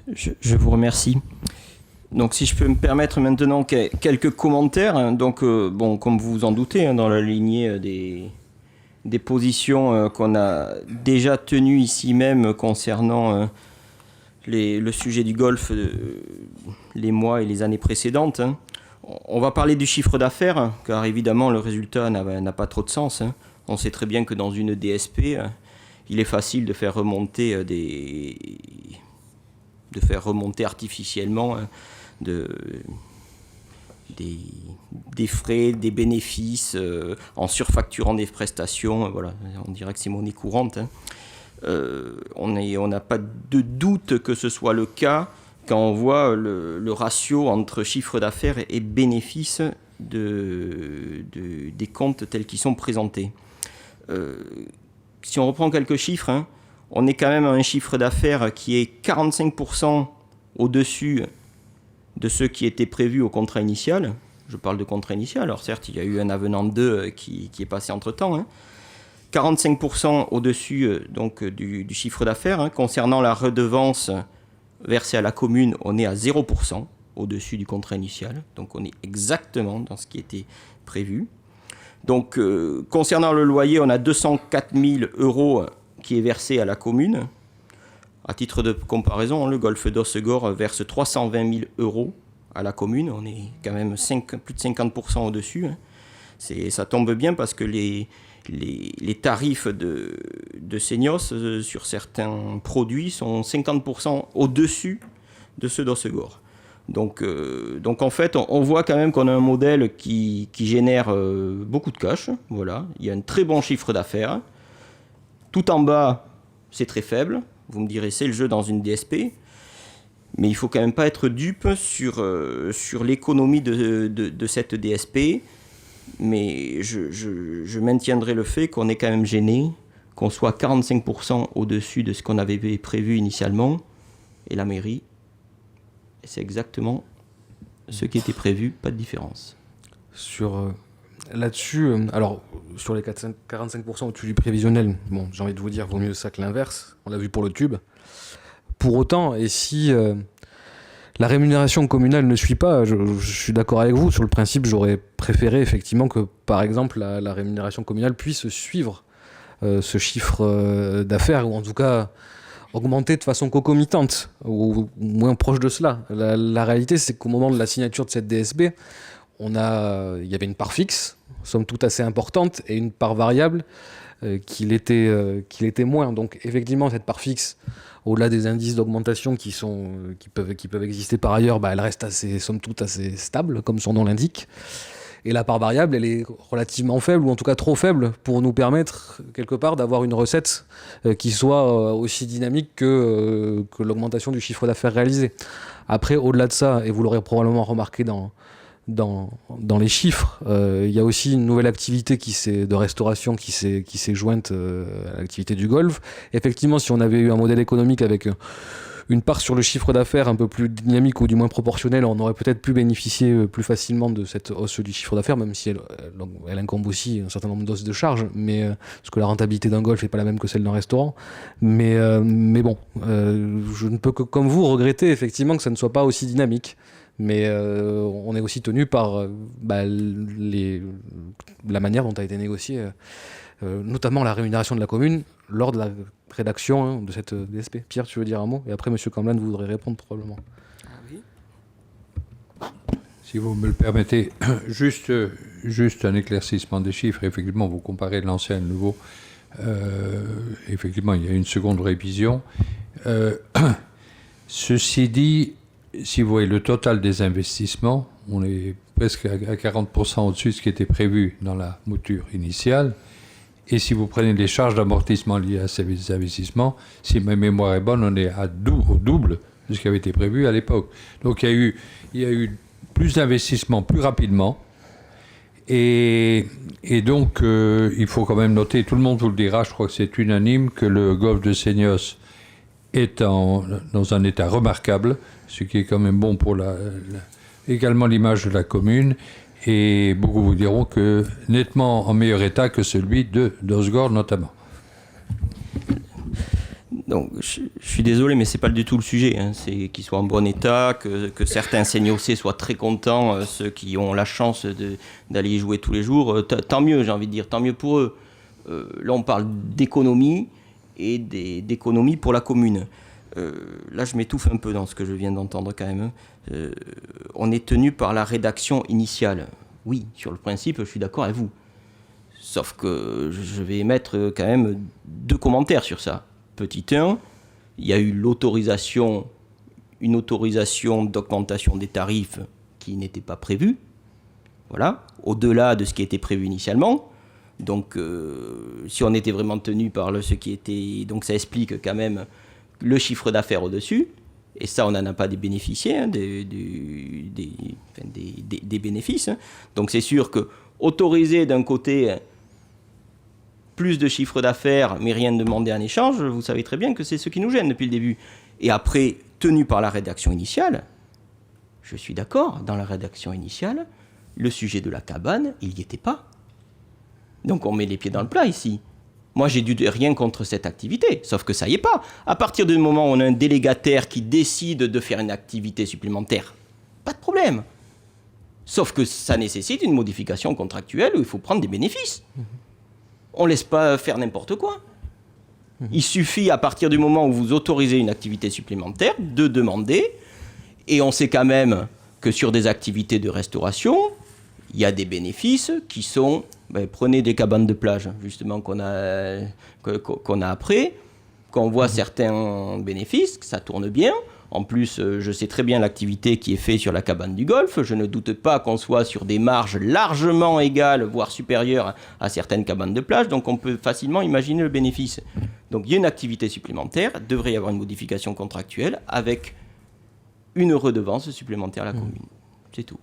Je vous remercie. Donc, si je peux me permettre maintenant quelques commentaires. Hein. Donc, comme vous vous en doutez, hein, dans la lignée des positions qu'on a déjà tenues ici même concernant le sujet du golf les mois et les années précédentes, hein. On va parler du chiffre d'affaires, hein, car évidemment, le résultat n'a pas trop de sens. Hein. On sait très bien que dans une DSP, il est facile de faire remonter artificiellement des frais, des bénéfices, en surfacturant des prestations. Voilà, on dirait que c'est monnaie courante. Hein. On n'a pas de doute que ce soit le cas quand on voit le ratio entre chiffre d'affaires et bénéfices des comptes tels qu'ils sont présentés. Si on reprend quelques chiffres, hein, on est quand même à un chiffre d'affaires qui est 45% au-dessus de ce qui était prévu au contrat initial. Je parle de contrat initial, alors certes, il y a eu un avenant 2 qui est passé entre-temps. Hein. 45% au-dessus du chiffre d'affaires. Hein. Concernant la redevance versée à la commune, on est à 0% au-dessus du contrat initial. Donc on est exactement dans ce qui était prévu. Donc concernant le loyer, on a 204 000 € qui est versé à la commune. À titre de comparaison, le Golfe d'Hossegor verse 320 000 € à la commune. On est quand même plus de 50% au-dessus. Hein. Ça tombe bien parce que les tarifs de Seignos sur certains produits sont 50% au-dessus de ceux d'Hossegor. Donc en fait, on voit quand même qu'on a un modèle qui génère beaucoup de cash. Voilà. Il y a un très bon chiffre d'affaires. Tout en bas, c'est très faible. Vous me direz, c'est le jeu dans une DSP. Mais il ne faut quand même pas être dupe sur l'économie de cette DSP. Mais je maintiendrai le fait qu'on est quand même gêné, qu'on soit 45% au-dessus de ce qu'on avait prévu initialement. Et la mairie, c'est exactement ce qui était prévu, pas de différence. Là-dessus, alors sur les 45% au-dessus du prévisionnel, bon, j'ai envie de vous dire, vaut mieux ça que l'inverse. On l'a vu pour le tube. Pour autant, et si la rémunération communale ne suit pas, je suis d'accord avec vous. Sur le principe, j'aurais préféré effectivement que, par exemple, la rémunération communale puisse suivre ce chiffre d'affaires, ou en tout cas augmenter de façon concomitante, ou moins proche de cela. La réalité, c'est qu'au moment de la signature de cette DSB, il y avait une part fixe, somme toute assez importante, et une part variable qui l'était moins. Donc effectivement, cette part fixe, au-delà des indices d'augmentation qui peuvent exister par ailleurs, elle reste somme toute assez stable, comme son nom l'indique. Et la part variable, elle est relativement faible, ou en tout cas trop faible, pour nous permettre, quelque part, d'avoir une recette qui soit aussi dynamique que l'augmentation du chiffre d'affaires réalisé. Après, au-delà de ça, et vous l'aurez probablement remarqué dans dans les chiffres. Il y a aussi une nouvelle activité de restauration qui s'est jointe à l'activité du golf. Effectivement, si on avait eu un modèle économique avec une part sur le chiffre d'affaires un peu plus dynamique ou du moins proportionnelle, on aurait peut-être pu bénéficier plus facilement de cette hausse du chiffre d'affaires, même si elle incombe aussi un certain nombre d'hausses de charges, mais parce que la rentabilité d'un golf n'est pas la même que celle d'un restaurant. Mais bon, je ne peux que, comme vous, regretter effectivement que ça ne soit pas aussi dynamique. Mais on est aussi tenu par la manière dont a été négociée, notamment la rémunération de la commune lors de la rédaction de cette DSP. Pierre, tu veux dire un mot? Et après, M. Camblan voudrait répondre probablement. Si vous me le permettez, juste un éclaircissement des chiffres. Effectivement, vous comparez l'ancien et le nouveau. Effectivement, il y a une seconde révision. Ceci dit, si vous voyez le total des investissements, on est presque à 40% au-dessus de ce qui était prévu dans la mouture initiale. Et si vous prenez les charges d'amortissement liées à ces investissements, si ma mémoire est bonne, on est au double de ce qui avait été prévu à l'époque. Donc il y a eu plus d'investissements plus rapidement. Et donc, il faut quand même noter, tout le monde vous le dira, je crois que c'est unanime, que le golfe de Seignos est dans un état remarquable, ce qui est quand même bon pour également l'image de la commune. Et beaucoup vous diront que nettement en meilleur état que celui d'Osgore notamment. Donc, je suis désolé, mais c'est pas du tout le sujet. C'est qu'il soit en bon état, que certains Seignossais soient très contents, ceux qui ont la chance d'aller y jouer tous les jours. Tant mieux, j'ai envie de dire, tant mieux pour eux. Là, on parle d'économie et d'économie pour la commune. Là, je m'étouffe un peu dans ce que je viens d'entendre quand même. On est tenu par la rédaction initiale. Oui, sur le principe, je suis d'accord avec vous. Sauf que je vais émettre quand même 2 commentaires sur ça. Petit 1, il y a eu une autorisation d'augmentation des tarifs qui n'était pas prévue. Voilà, au-delà de ce qui était prévu initialement. Donc, si on était vraiment tenu par ce qui était... Donc, ça explique quand même le chiffre d'affaires au-dessus. Et ça, on n'en a pas bénéficié, des bénéfices. Donc, c'est sûr que autoriser d'un côté plus de chiffre d'affaires, mais rien demander en échange, vous savez très bien que c'est ce qui nous gêne depuis le début. Et après, tenu par la rédaction initiale, je suis d'accord, dans la rédaction initiale, le sujet de la cabane, il n'y était pas. Donc on met les pieds dans le plat ici. Moi, j'ai rien contre cette activité, sauf que ça y est pas. À partir du moment où on a un délégataire qui décide de faire une activité supplémentaire, pas de problème. Sauf que ça nécessite une modification contractuelle où il faut prendre des bénéfices. On ne laisse pas faire n'importe quoi. Il suffit, à partir du moment où vous autorisez une activité supplémentaire, de demander. Et on sait quand même que sur des activités de restauration, il y a des bénéfices qui sont... prenez des cabanes de plage, justement, qu'on a après, qu'on voit certains bénéfices, que ça tourne bien. En plus, je sais très bien l'activité qui est faite sur la cabane du golf. Je ne doute pas qu'on soit sur des marges largement égales, voire supérieures à certaines cabanes de plage. Donc, on peut facilement imaginer le bénéfice. Donc, il y a une activité supplémentaire. Il devrait y avoir une modification contractuelle avec une redevance supplémentaire à la commune. C'est tout.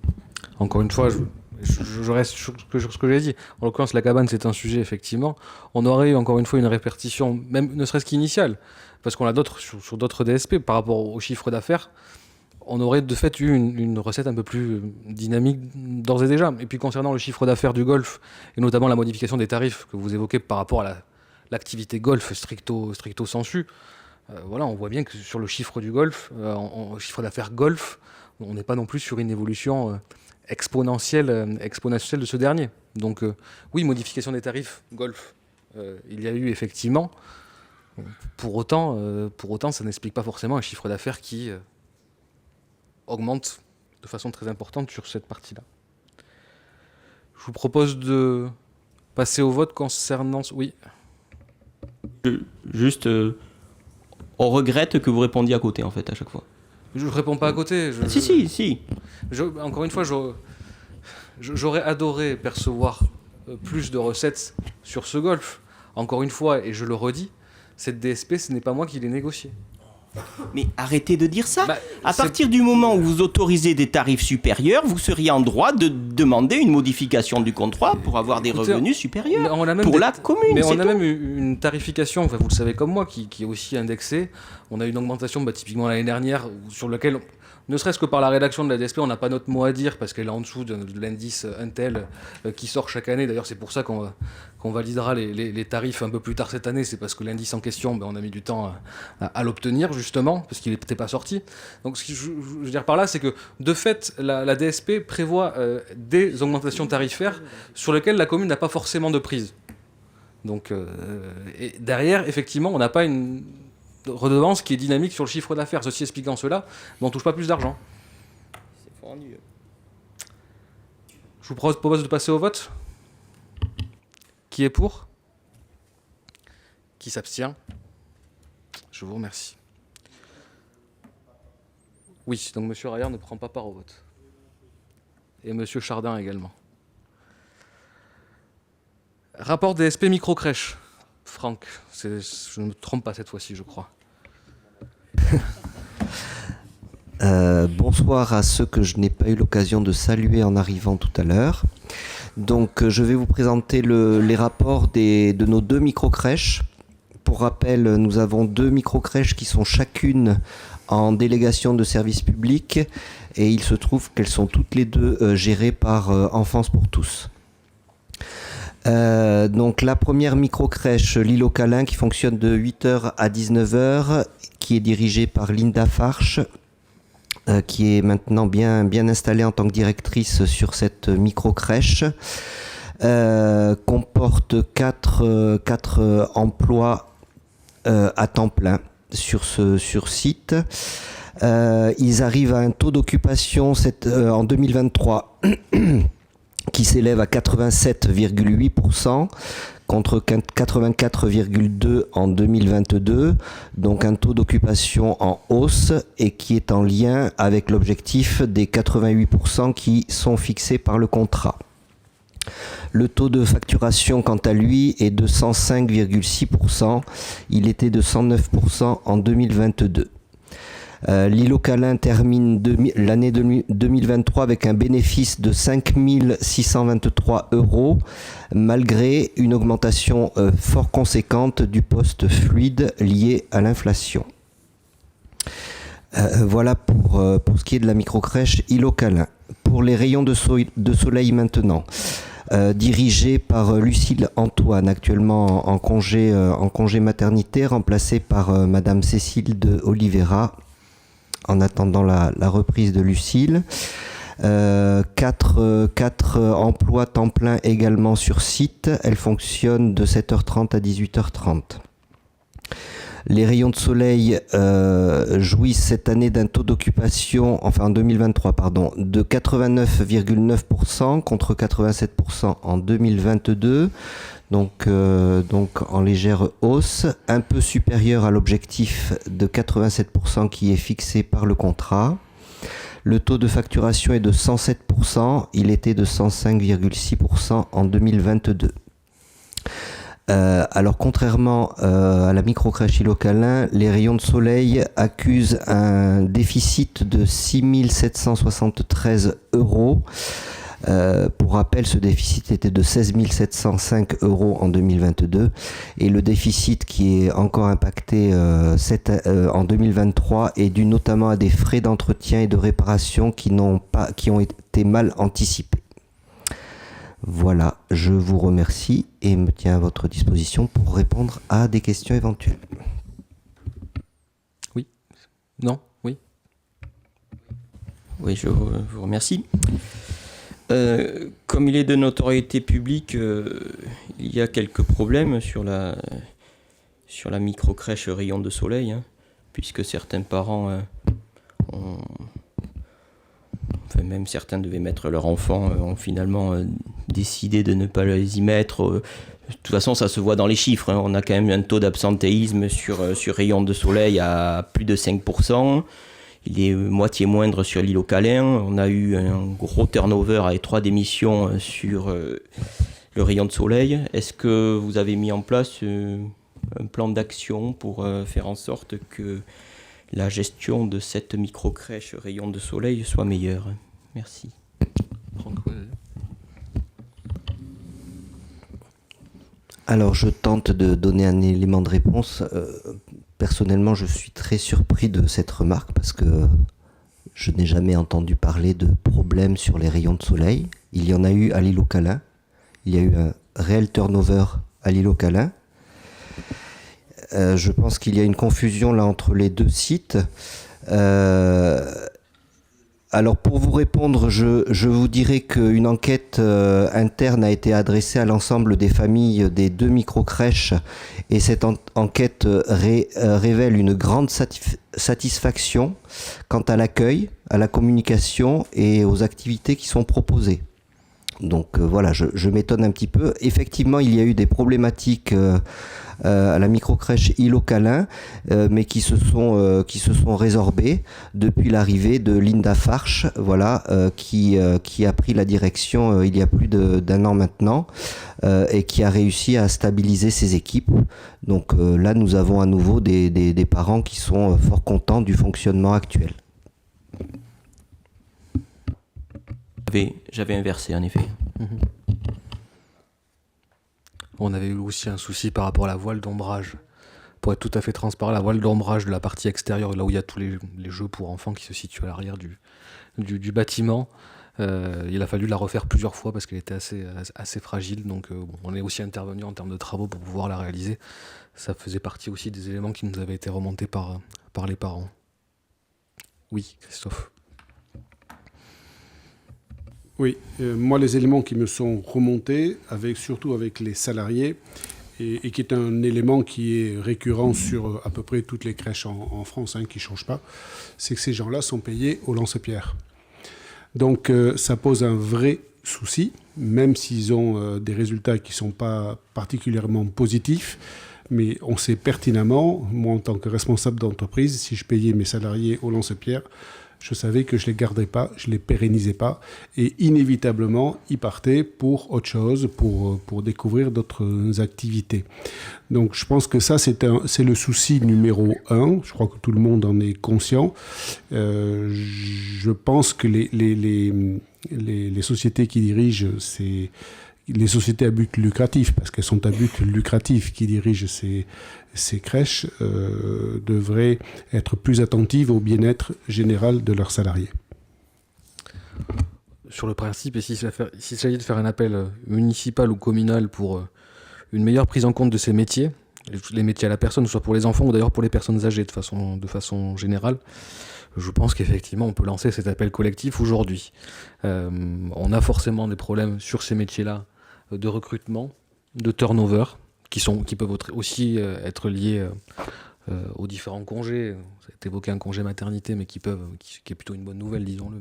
Encore une fois, je reste sur ce que j'ai dit. En l'occurrence, la cabane, c'est un sujet, effectivement. On aurait eu, encore une fois, une répartition, même ne serait-ce qu'initiale, parce qu'on a sur d'autres DSP, par rapport au chiffre d'affaires, on aurait de fait eu une recette un peu plus dynamique d'ores et déjà. Et puis, concernant le chiffre d'affaires du golf, et notamment la modification des tarifs que vous évoquez par rapport à l'activité golf stricto sensu, voilà, on voit bien que sur le chiffre du golf, chiffre d'affaires golf, on n'est pas non plus sur une évolution... exponentielle de ce dernier. Donc oui, modification des tarifs golf, il y a eu effectivement. Pour autant, ça n'explique pas forcément un chiffre d'affaires qui augmente de façon très importante sur cette partie-là. Je vous propose de passer au vote concernant... Oui. Juste, on regrette que vous répondiez à côté, en fait, à chaque fois. Je ne réponds pas à côté. Si. Encore une fois, j'aurais adoré percevoir plus de recettes sur ce golf. Encore une fois, et je le redis, cette DSP, ce n'est pas moi qui l'ai négociée. Mais arrêtez de dire ça. Bah, À partir du moment où vous autorisez des tarifs supérieurs, vous seriez en droit de demander une modification du contrat pour avoir des Écoutez, revenus supérieurs on a même pour des- la commune. Mais c'est on a tout. même une tarification, enfin, vous le savez comme moi, qui est aussi indexée. On a une augmentation typiquement l'année dernière sur laquelle, ne serait-ce que par la rédaction de la DSP, on n'a pas notre mot à dire parce qu'elle est en dessous de l'indice Intel qui sort chaque année. D'ailleurs, c'est pour ça qu'on validera les tarifs un peu plus tard cette année. C'est parce que l'indice en question, on a mis du temps à l'obtenir justement parce qu'il n'était pas sorti. Donc ce que je veux dire par là, c'est que de fait, la DSP prévoit des augmentations tarifaires sur lesquelles la commune n'a pas forcément de prise. Donc et derrière, effectivement, on n'a pas une redevance qui est dynamique sur le chiffre d'affaires. Ceci expliquant cela, mais on ne touche pas plus d'argent. Je vous propose de passer au vote. Qui est pour? Qui s'abstient? Je vous remercie. Oui, donc M. Raillard ne prend pas part au vote. Et M. Chardin également. Rapport DSP microcrèche. Franck, je ne me trompe pas cette fois-ci, je crois. Bonsoir à ceux que je n'ai pas eu l'occasion de saluer en arrivant tout à l'heure. Donc je vais vous présenter les rapports de nos 2 microcrèches. Pour rappel, nous avons 2 microcrèches qui sont chacune en délégation de service public et il se trouve qu'elles sont toutes les 2 gérées par Enfance pour tous. Donc la première microcrèche, l'île aux Câlins, qui fonctionne de 8h à 19h, qui est dirigée par Linda Farch, qui est maintenant bien installée en tant que directrice sur cette microcrèche, comporte 4 emplois à temps plein sur site. Ils arrivent à un taux d'occupation en 2023 qui s'élève à 87,8% contre 84,2% en 2022, donc un taux d'occupation en hausse et qui est en lien avec l'objectif des 88% qui sont fixés par le contrat. Le taux de facturation, quant à lui, est de 105,6%, il était de 109% en 2022. L'île aux Câlins termine l'année 2023 avec un bénéfice de 5 623 €, malgré une augmentation fort conséquente du poste fluide lié à l'inflation. Voilà pour ce qui est de la microcrèche île aux Câlins. Pour les rayons de soleil maintenant, dirigé par Lucille Antoine, actuellement en congé maternité, remplacée par Madame Cécile de Oliveira, en attendant la reprise de Lucille. 4 emplois temps plein également sur site. Elle fonctionne de 7h30 à 18h30. Les rayons de soleil jouissent cette année d'un taux d'occupation, enfin en 2023, pardon, de 89,9% contre 87% en 2022. Donc en légère hausse, un peu supérieure à l'objectif de 87% qui est fixé par le contrat. Le taux de facturation est de 107%, il était de 105,6% en 2022. Alors contrairement à la microcrèche île aux Câlins, les rayons de soleil accusent un déficit de 6 773 €. Pour rappel, ce déficit était de 16 705 € en 2022 et le déficit qui est encore impacté en 2023 est dû notamment à des frais d'entretien et de réparation qui ont été mal anticipés. Voilà, je vous remercie et me tiens à votre disposition pour répondre à des questions éventuelles. Oui. Non. Oui. Oui, je vous remercie. Comme il est de notoriété publique, il y a quelques problèmes sur la microcrèche Rayon de Soleil, puisque certains parents même certains devaient mettre leurs enfants, ont finalement décidé de ne pas les y mettre. De toute façon, ça se voit dans les chiffres. On a quand même un taux d'absentéisme sur Rayon de Soleil à plus de 5%. Il est moitié moindre sur l'île aux Câlins. On a eu un gros turnover avec 3 démissions sur le Rayon de Soleil. Est-ce que vous avez mis en place un plan d'action pour faire en sorte que la gestion de cette micro-crèche rayon de soleil soit meilleure. Merci. Franck, ouais. Alors, je tente de donner un élément de réponse. Personnellement, je suis très surpris de cette remarque parce que je n'ai jamais entendu parler de problèmes sur les rayons de soleil. Il y en a eu à l'île aux Câlins. Il y a eu un réel turnover à l'île aux Câlins. Je pense qu'il y a une confusion là entre les deux sites. Alors pour vous répondre, je vous dirais qu'une enquête interne a été adressée à l'ensemble des familles des 2 micro-crèches et cette enquête révèle une grande satisfaction quant à l'accueil, à la communication et aux activités qui sont proposées. Donc voilà, je m'étonne un petit peu. Effectivement, il y a eu des problématiques à la microcrèche Île aux Câlins, mais qui se sont résorbées depuis l'arrivée de Linda Farch, voilà, qui a pris la direction il y a plus d'un an maintenant et qui a réussi à stabiliser ses équipes. Donc là, nous avons à nouveau des parents qui sont fort contents du fonctionnement actuel. J'avais inversé, en effet. On avait eu aussi un souci par rapport à la voile d'ombrage. Pour être tout à fait transparent, la voile d'ombrage de la partie extérieure, là où il y a tous les jeux pour enfants qui se situent à l'arrière du bâtiment, il a fallu la refaire plusieurs fois parce qu'elle était assez fragile. Donc on est aussi intervenu en termes de travaux pour pouvoir la réaliser. Ça faisait partie aussi des éléments qui nous avaient été remontés par les parents. Oui, Christophe. Oui, moi les éléments qui me sont remontés, surtout avec les salariés, et qui est un élément qui est récurrent sur à peu près toutes les crèches en France, qui ne change pas, c'est que ces gens-là sont payés au lance-pierre. Donc ça pose un vrai souci, même s'ils ont des résultats qui ne sont pas particulièrement positifs, mais on sait pertinemment, moi en tant que responsable d'entreprise, si je payais mes salariés au lance-pierre, je savais que je ne les garderais pas, je ne les pérennisais pas. Et inévitablement, ils partaient pour autre chose, pour découvrir d'autres activités. Donc je pense que ça, c'est le souci numéro 1. Je crois que tout le monde en est conscient. Je pense que les sociétés qui dirigent les sociétés à but lucratif, parce qu'elles sont à but lucratif, qui dirigent ces crèches, devraient être plus attentives au bien-être général de leurs salariés. Sur le principe, et s'il s'agit de faire un appel municipal ou communal pour une meilleure prise en compte de ces métiers, les métiers à la personne, soit pour les enfants ou d'ailleurs pour les personnes âgées de façon générale, je pense qu'effectivement on peut lancer cet appel collectif aujourd'hui. On a forcément des problèmes sur ces métiers-là de recrutement, de turnover, qui peuvent aussi être liés aux différents congés. Ça a été évoqué un congé maternité, mais qui est plutôt une bonne nouvelle, disons-le,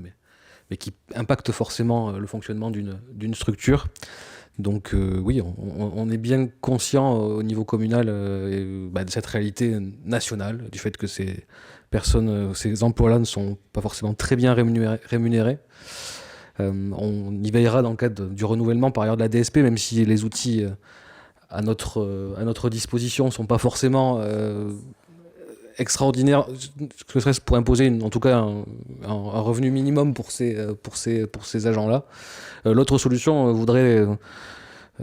mais qui impacte forcément le fonctionnement d'une structure. Donc oui, on est bien conscient au niveau communal de cette réalité nationale, du fait que ces emplois-là ne sont pas forcément très bien rémunérés. On y veillera dans le cadre du renouvellement par ailleurs de la DSP, même si les outils à notre disposition ne sont pas forcément extraordinaires, que serait-ce pour imposer en tout cas un revenu minimum pour ces agents-là. L'autre solution voudrait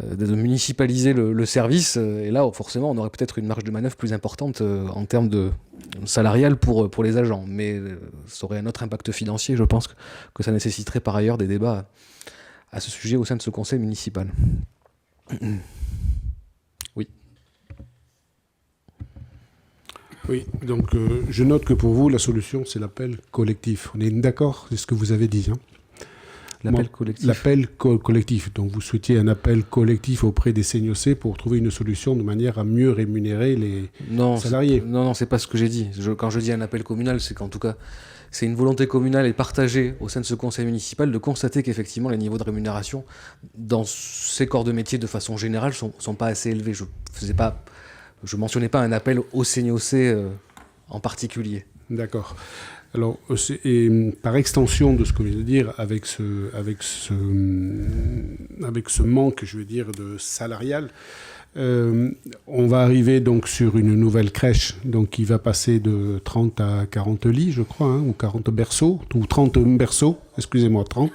de municipaliser le service, et là forcément on aurait peut-être une marge de manœuvre plus importante en termes de salarial pour les agents, mais ça aurait un autre impact financier. Je pense que ça nécessiterait par ailleurs des débats à ce sujet au sein de ce conseil municipal. Oui. Oui, donc je note que pour vous la solution c'est l'appel collectif. On est d'accord, c'est ce que vous avez dit, L'appel collectif. L'appel collectif. Donc vous souhaitiez un appel collectif auprès des CNOC pour trouver une solution de manière à mieux rémunérer les salariés. Non, c'est pas ce que j'ai dit. Quand je dis un appel communal, c'est qu'en tout cas, c'est une volonté communale et partagée au sein de ce conseil municipal de constater qu'effectivement les niveaux de rémunération dans ces corps de métier de façon générale sont pas assez élevés. Je mentionnais pas un appel au CNOC en particulier. D'accord. Alors, par extension de ce que je viens de dire, avec ce manque, je veux dire, de salarial, On va arriver donc sur une nouvelle crèche donc qui va passer de 30 à 40 lits, je crois, hein, ou 40 berceaux, ou 30 berceaux, excusez-moi, 30.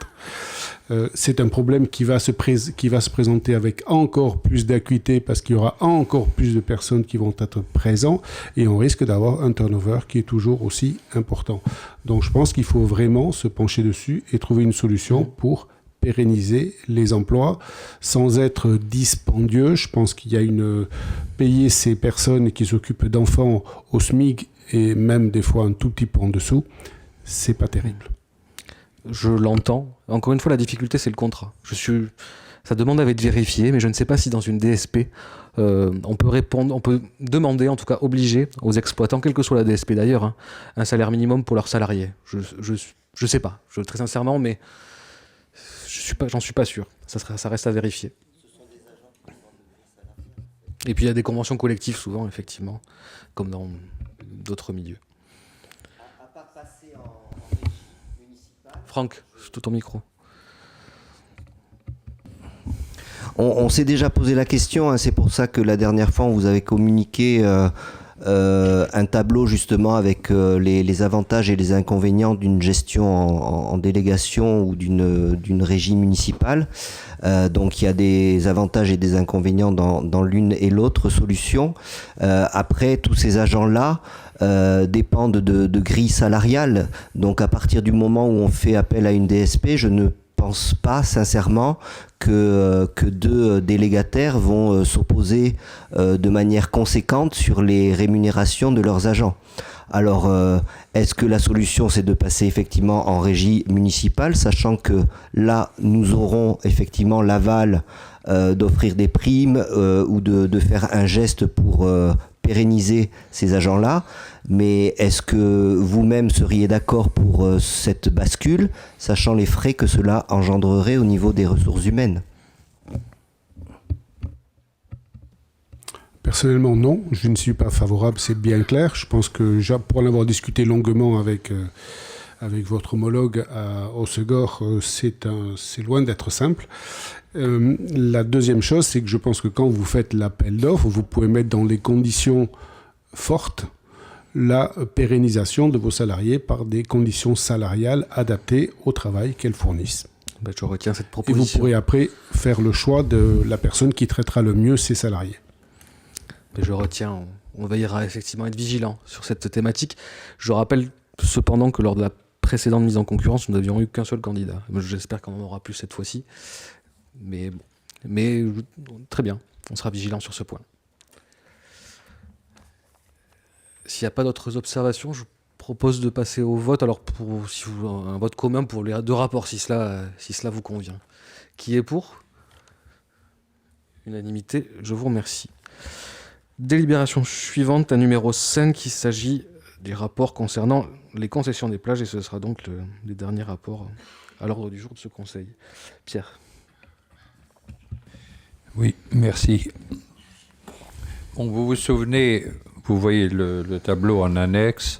C'est un problème qui va se présenter avec encore plus d'acuité parce qu'il y aura encore plus de personnes qui vont être présentes et on risque d'avoir un turnover qui est toujours aussi important. Donc je pense qu'il faut vraiment se pencher dessus et trouver une solution pour pérenniser les emplois sans être dispendieux. Je pense qu'il y a payer ces personnes qui s'occupent d'enfants au SMIC et même des fois un tout petit peu en dessous, c'est pas terrible. Je l'entends. Encore une fois, la difficulté, c'est le contrat. Ça demande à être vérifié, mais je ne sais pas si dans une DSP, on peut demander, en tout cas obliger aux exploitants, quelle que soit la DSP d'ailleurs, hein, un salaire minimum pour leurs salariés. Je sais pas, très sincèrement, mais j'en suis pas sûr. Ça reste à vérifier. Et puis il y a des conventions collectives souvent, effectivement, comme dans d'autres milieux. Franck, c'est ton micro. On s'est déjà posé la question, hein, c'est pour ça que la dernière fois on vous avait communiqué un tableau justement avec les avantages et les inconvénients d'une gestion en délégation ou d'une régie municipale. Donc il y a des avantages et des inconvénients dans l'une et l'autre solution. Après, tous ces agents-là dépendent de grilles salariales. Donc à partir du moment où on fait appel à une DSP, je ne pense pas sincèrement que deux délégataires vont s'opposer de manière conséquente sur les rémunérations de leurs agents. Alors, est-ce que la solution, c'est de passer effectivement en régie municipale, sachant que là, nous aurons effectivement l'aval d'offrir des primes ou de faire un geste pour pérenniser ces agents-là, mais est-ce que vous-même seriez d'accord pour cette bascule, sachant les frais que cela engendrerait au niveau des ressources humaines ? Personnellement, non, je ne suis pas favorable, c'est bien clair. Je pense que pour en avoir discuté longuement avec votre homologue à Hossegor, c'est loin d'être simple. La deuxième chose, c'est que je pense que quand vous faites l'appel d'offres, vous pouvez mettre dans les conditions fortes la pérennisation de vos salariés par des conditions salariales adaptées au travail qu'elles fournissent. Je retiens cette Et proposition. vous pourrez après faire le choix de la personne qui traitera le mieux ses salariés. Je retiens, on veillera effectivement à être vigilant sur cette thématique. Je rappelle cependant que lors de la précédente mise en concurrence, nous n'avions eu qu'un seul candidat. J'espère qu'on en aura plus cette fois-ci. Mais très bien, on sera vigilant sur ce point. S'il n'y a pas d'autres observations, je propose de passer au vote. Alors, un vote commun pour les deux rapports, si cela vous convient. Qui est pour ? Unanimité, je vous remercie. Délibération suivante, à numéro 5, il s'agit des rapports concernant les concessions des plages, et ce sera donc les derniers rapports à l'ordre du jour de ce Conseil. Pierre. Oui, merci. Donc, vous vous souvenez, vous voyez le tableau en annexe,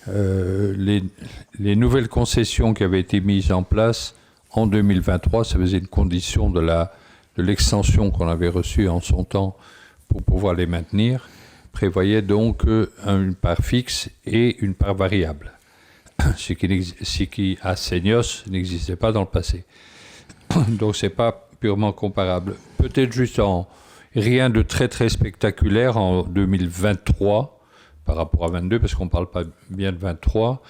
les nouvelles concessions qui avaient été mises en place en 2023, ça faisait une condition de l'extension qu'on avait reçue en son temps pour pouvoir les maintenir, prévoyait donc une part fixe et une part variable, ce qui à Seignos n'existait pas dans le passé. Donc c'est pas purement comparable. Peut-être juste rien de très très spectaculaire en 2023 par rapport à 22, parce qu'on ne parle pas bien de 23.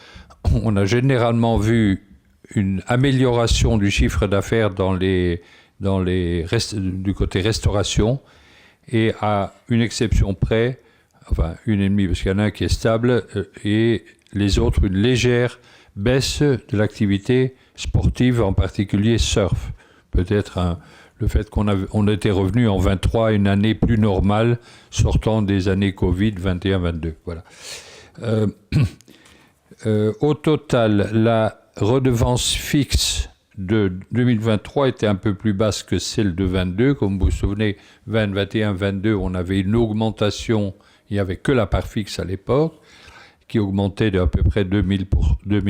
On a généralement vu une amélioration du chiffre d'affaires du côté restauration, et à une exception près, enfin une et demie, parce qu'il y en a un qui est stable, et les autres une légère baisse de l'activité sportive, en particulier surf. Peut-être le fait qu'on était revenu en 23 à une année plus normale, sortant des années Covid 21-22. Voilà. Au total, la redevance fixe de 2023 était un peu plus basse que celle de 22. Comme vous vous souvenez, 2021, 22, on avait une augmentation, il n'y avait que la part fixe à l'époque, qui augmentait d'à peu près 2000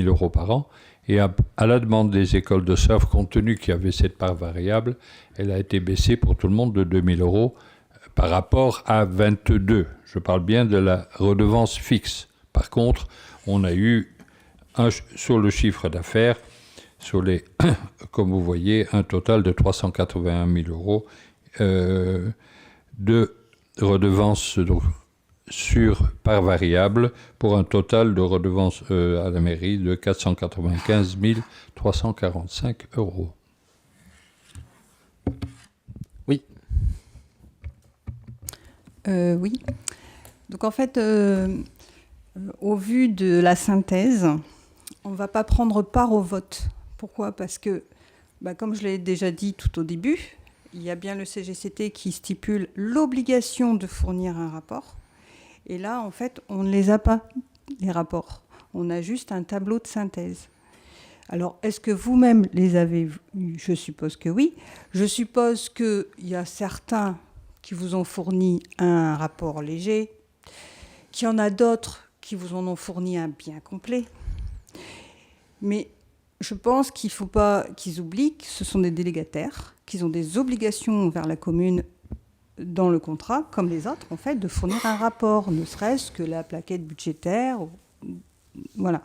euros par an. Et à la demande des écoles de surf, compte tenu qu'il y avait cette part variable, elle a été baissée pour tout le monde de 2000 euros par rapport à 22. Je parle bien de la redevance fixe. Par contre, on a eu sur le chiffre d'affaires, comme vous voyez, un total de 381 000 euros de redevances par variable, pour un total de redevances à la mairie de 495 345 euros. Oui. Oui. Donc en fait, au vu de la synthèse, on ne va pas prendre part au vote. Pourquoi ? Parce que, comme je l'ai déjà dit tout au début, il y a bien le CGCT qui stipule l'obligation de fournir un rapport. Et là, en fait, on ne les a pas, les rapports. On a juste un tableau de synthèse. Alors, est-ce que vous-même les avez vus ? Je suppose que oui. Je suppose qu'il y a certains qui vous ont fourni un rapport léger, qu'il y en a d'autres qui vous en ont fourni un bien complet. Mais je pense qu'il ne faut pas qu'ils oublient que ce sont des délégataires, qu'ils ont des obligations envers la commune dans le contrat, comme les autres, en fait, de fournir un rapport, ne serait-ce que la plaquette budgétaire. Voilà.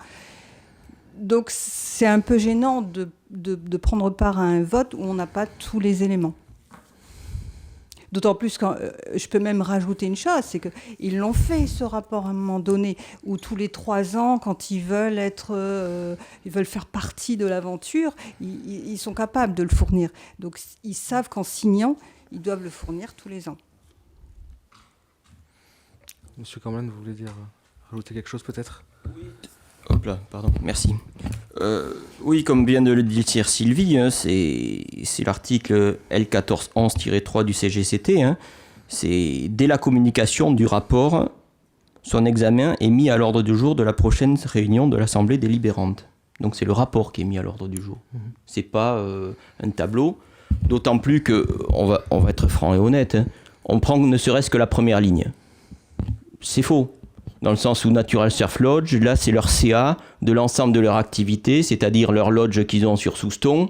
Donc, c'est un peu gênant de prendre part à un vote où on n'a pas tous les éléments. D'autant plus que je peux même rajouter une chose, c'est qu'ils l'ont fait, ce rapport, à un moment donné, où tous les 3 ans, quand ils veulent faire partie de l'aventure, ils sont capables de le fournir. Donc, ils savent qu'en signant, ils doivent le fournir tous les ans. Monsieur Camblin, vous voulez rajouter quelque chose peut-être ? Oui. Hop là, pardon, merci. Oui, comme vient de le dire Sylvie, c'est l'article L1411-3 du CGCT. C'est dès la communication du rapport, son examen est mis à l'ordre du jour de la prochaine réunion de l'Assemblée délibérante. Donc c'est le rapport qui est mis à l'ordre du jour. C'est pas un tableau. D'autant plus qu'on va être franc et honnête. On prend ne serait-ce que la première ligne. C'est faux. Dans le sens où Natural Surf Lodge, là, c'est leur CA de l'ensemble de leur activité, c'est-à-dire leur lodge qu'ils ont sur Souston.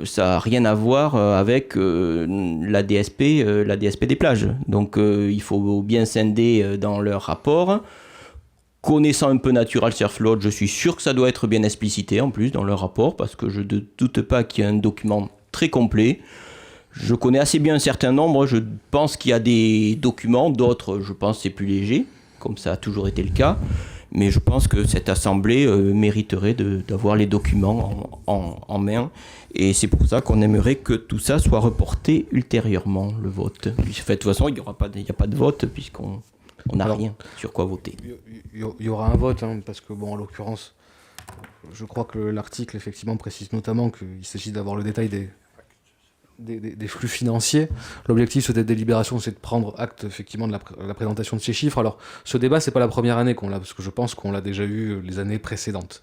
Ça n'a rien à voir avec la DSP des plages. Donc, il faut bien scinder dans leur rapport. Connaissant un peu Natural Surf Lodge, je suis sûr que ça doit être bien explicité en plus dans leur rapport, parce que je ne doute pas qu'il y ait un document très complet. Je connais assez bien un certain nombre, je pense qu'il y a des documents, d'autres, je pense, c'est plus léger, comme ça a toujours été le cas, mais je pense que cette assemblée mériterait d'avoir les documents en main, et c'est pour ça qu'on aimerait que tout ça soit reporté ultérieurement, le vote. De toute façon, il n'y a pas de vote, puisqu'on n'a rien sur quoi voter. Il y aura un vote, parce que, en l'occurrence, je crois que l'article, effectivement, précise notamment qu'il s'agit d'avoir le détail des flux financiers. L'objectif de cette délibération, c'est de prendre acte effectivement de la présentation de ces chiffres. Alors, ce débat, c'est pas la première année qu'on l'a, parce que je pense qu'on l'a déjà eu les années précédentes.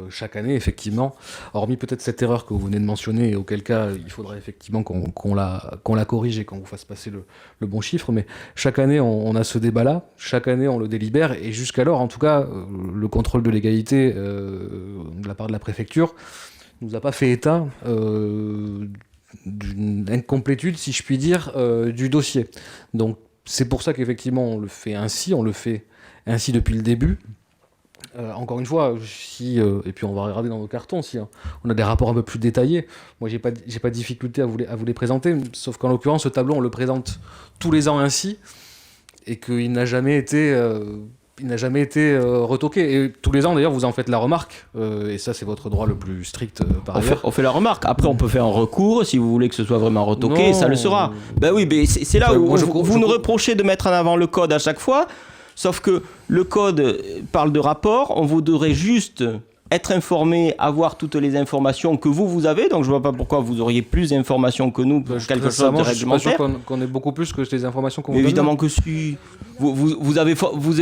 Chaque année, effectivement, hormis peut-être cette erreur que vous venez de mentionner, et auquel cas, il faudrait effectivement qu'on la corrige et qu'on vous fasse passer le bon chiffre, mais chaque année, on a ce débat-là, chaque année, on le délibère, et jusqu'alors, en tout cas, le contrôle de légalité de la part de la préfecture nous a pas fait état d'une incomplétude, si je puis dire, du dossier. Donc c'est pour ça qu'effectivement on le fait ainsi depuis le début. Encore une fois, et puis on va regarder dans nos cartons, si on a des rapports un peu plus détaillés, moi j'ai pas de difficulté à vous les présenter, sauf qu'en l'occurrence ce tableau on le présente tous les ans ainsi, et qu'il n'a jamais été retoqué. Et tous les ans, d'ailleurs, vous en faites la remarque. Et ça, c'est votre droit le plus strict par ailleurs. On fait la remarque. Après, on peut faire un recours si vous voulez que ce soit vraiment retoqué. Ça le sera. Ben oui, mais c'est là où vous nous reprochez de mettre en avant le code à chaque fois. Sauf que le code parle de rapport. On voudrait juste être informé, avoir toutes les informations que vous avez. Donc, je ne vois pas pourquoi vous auriez plus d'informations que nous pour quelque chose de réglementaire. Je ne suis pas sûr qu'on ait beaucoup plus que les informations qu'on vous donne. Évidemment que si. Vous avez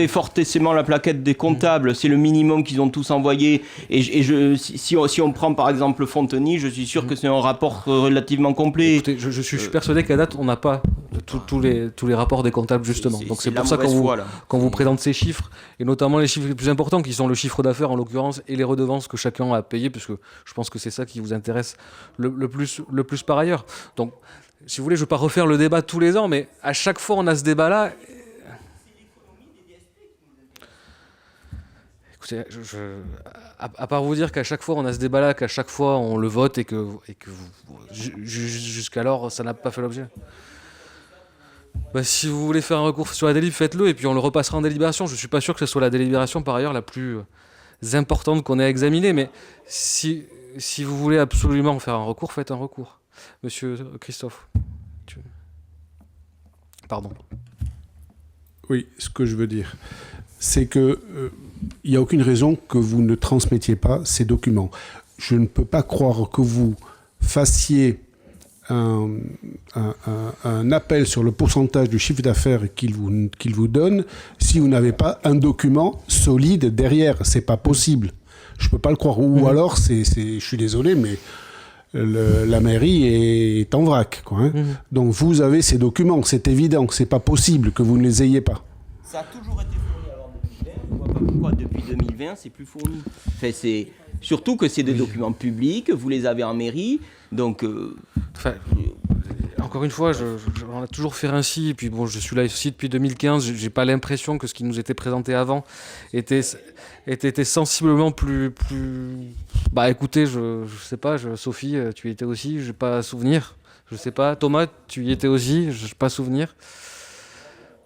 forcément la plaquette des comptables, c'est le minimum qu'ils ont tous envoyé. Et si on prend par exemple Fontenay, je suis sûr que c'est un rapport relativement complet. Écoutez, je suis persuadé qu'à date, on n'a pas tous les rapports des comptables, justement. Donc c'est pour ça qu'on vous présente ces chiffres, et notamment les chiffres les plus importants, qui sont le chiffre d'affaires en l'occurrence, et les redevances que chacun a payées, puisque je pense que c'est ça qui vous intéresse le plus par ailleurs. Donc si vous voulez, je ne veux pas refaire le débat tous les ans, mais à chaque fois on a ce débat-là. Écoutez, à part vous dire qu'à chaque fois on a ce débat-là, qu'à chaque fois on le vote et que jusqu'alors ça n'a pas fait l'objet. Bah, si vous voulez faire un recours sur la délib, faites-le et puis on le repassera en délibération. Je ne suis pas sûr que ce soit la délibération par ailleurs la plus importante qu'on ait à examiner, mais si vous voulez absolument faire un recours, faites un recours. Monsieur Christophe. Pardon. Oui, ce que je veux dire, c'est que il n'y a aucune raison que vous ne transmettiez pas ces documents. Je ne peux pas croire que vous fassiez un appel sur le pourcentage du chiffre d'affaires qu'il vous donne si vous n'avez pas un document solide derrière. C'est pas possible. Je peux pas le croire. Ou alors, je suis désolé, mais la mairie est en vrac, quoi, hein. Donc vous avez ces documents, c'est évident. C'est pas possible que vous ne les ayez pas. Ça a toujours été fourni avant 2020. Je vois pas pourquoi depuis 2020 c'est plus fourni. Enfin, c'est surtout que c'est des documents publics. Vous les avez en mairie, donc. Encore une fois, on a toujours fait ainsi. Et puis bon, je suis là aussi depuis 2015. J'ai pas l'impression que ce qui nous était présenté avant était sensiblement plus. Bah écoutez, je sais pas. Sophie, tu y étais aussi. J'ai pas souvenir. Je sais pas. Thomas, tu y étais aussi. J'ai pas souvenir.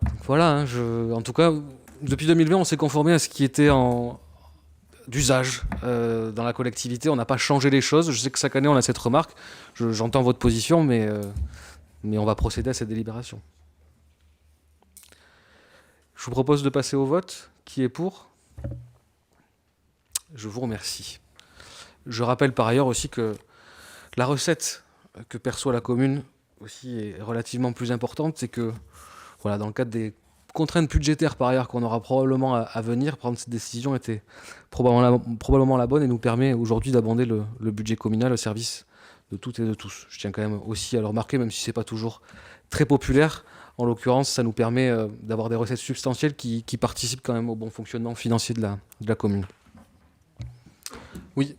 Donc voilà. Hein, en tout cas, depuis 2020, on s'est conformé à ce qui était d'usage dans la collectivité. On n'a pas changé les choses. Je sais que chaque année on a cette remarque. J'entends votre position, mais on va procéder à cette délibération. Je vous propose de passer au vote. Qui est pour ? Je vous remercie. Je rappelle par ailleurs aussi que la recette que perçoit la commune aussi est relativement plus importante. C'est que, voilà, dans le cadre des contraintes budgétaires par ailleurs qu'on aura probablement à venir, prendre cette décision était probablement la bonne et nous permet aujourd'hui d'abonder le budget communal au service de toutes et de tous. Je tiens quand même aussi à le remarquer, même si c'est pas toujours très populaire. En l'occurrence, ça nous permet d'avoir des recettes substantielles qui participent quand même au bon fonctionnement financier de la commune. Oui.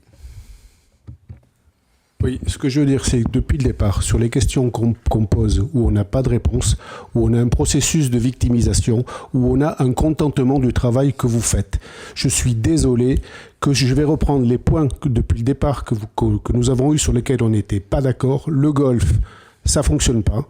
Oui, ce que je veux dire, c'est que depuis le départ, sur les questions qu'on pose, où on n'a pas de réponse, où on a un processus de victimisation, où on a un contentement du travail que vous faites, je suis désolé que je vais reprendre les points depuis le départ que nous avons eus sur lesquels on n'était pas d'accord. Le golf, ça ne fonctionne pas.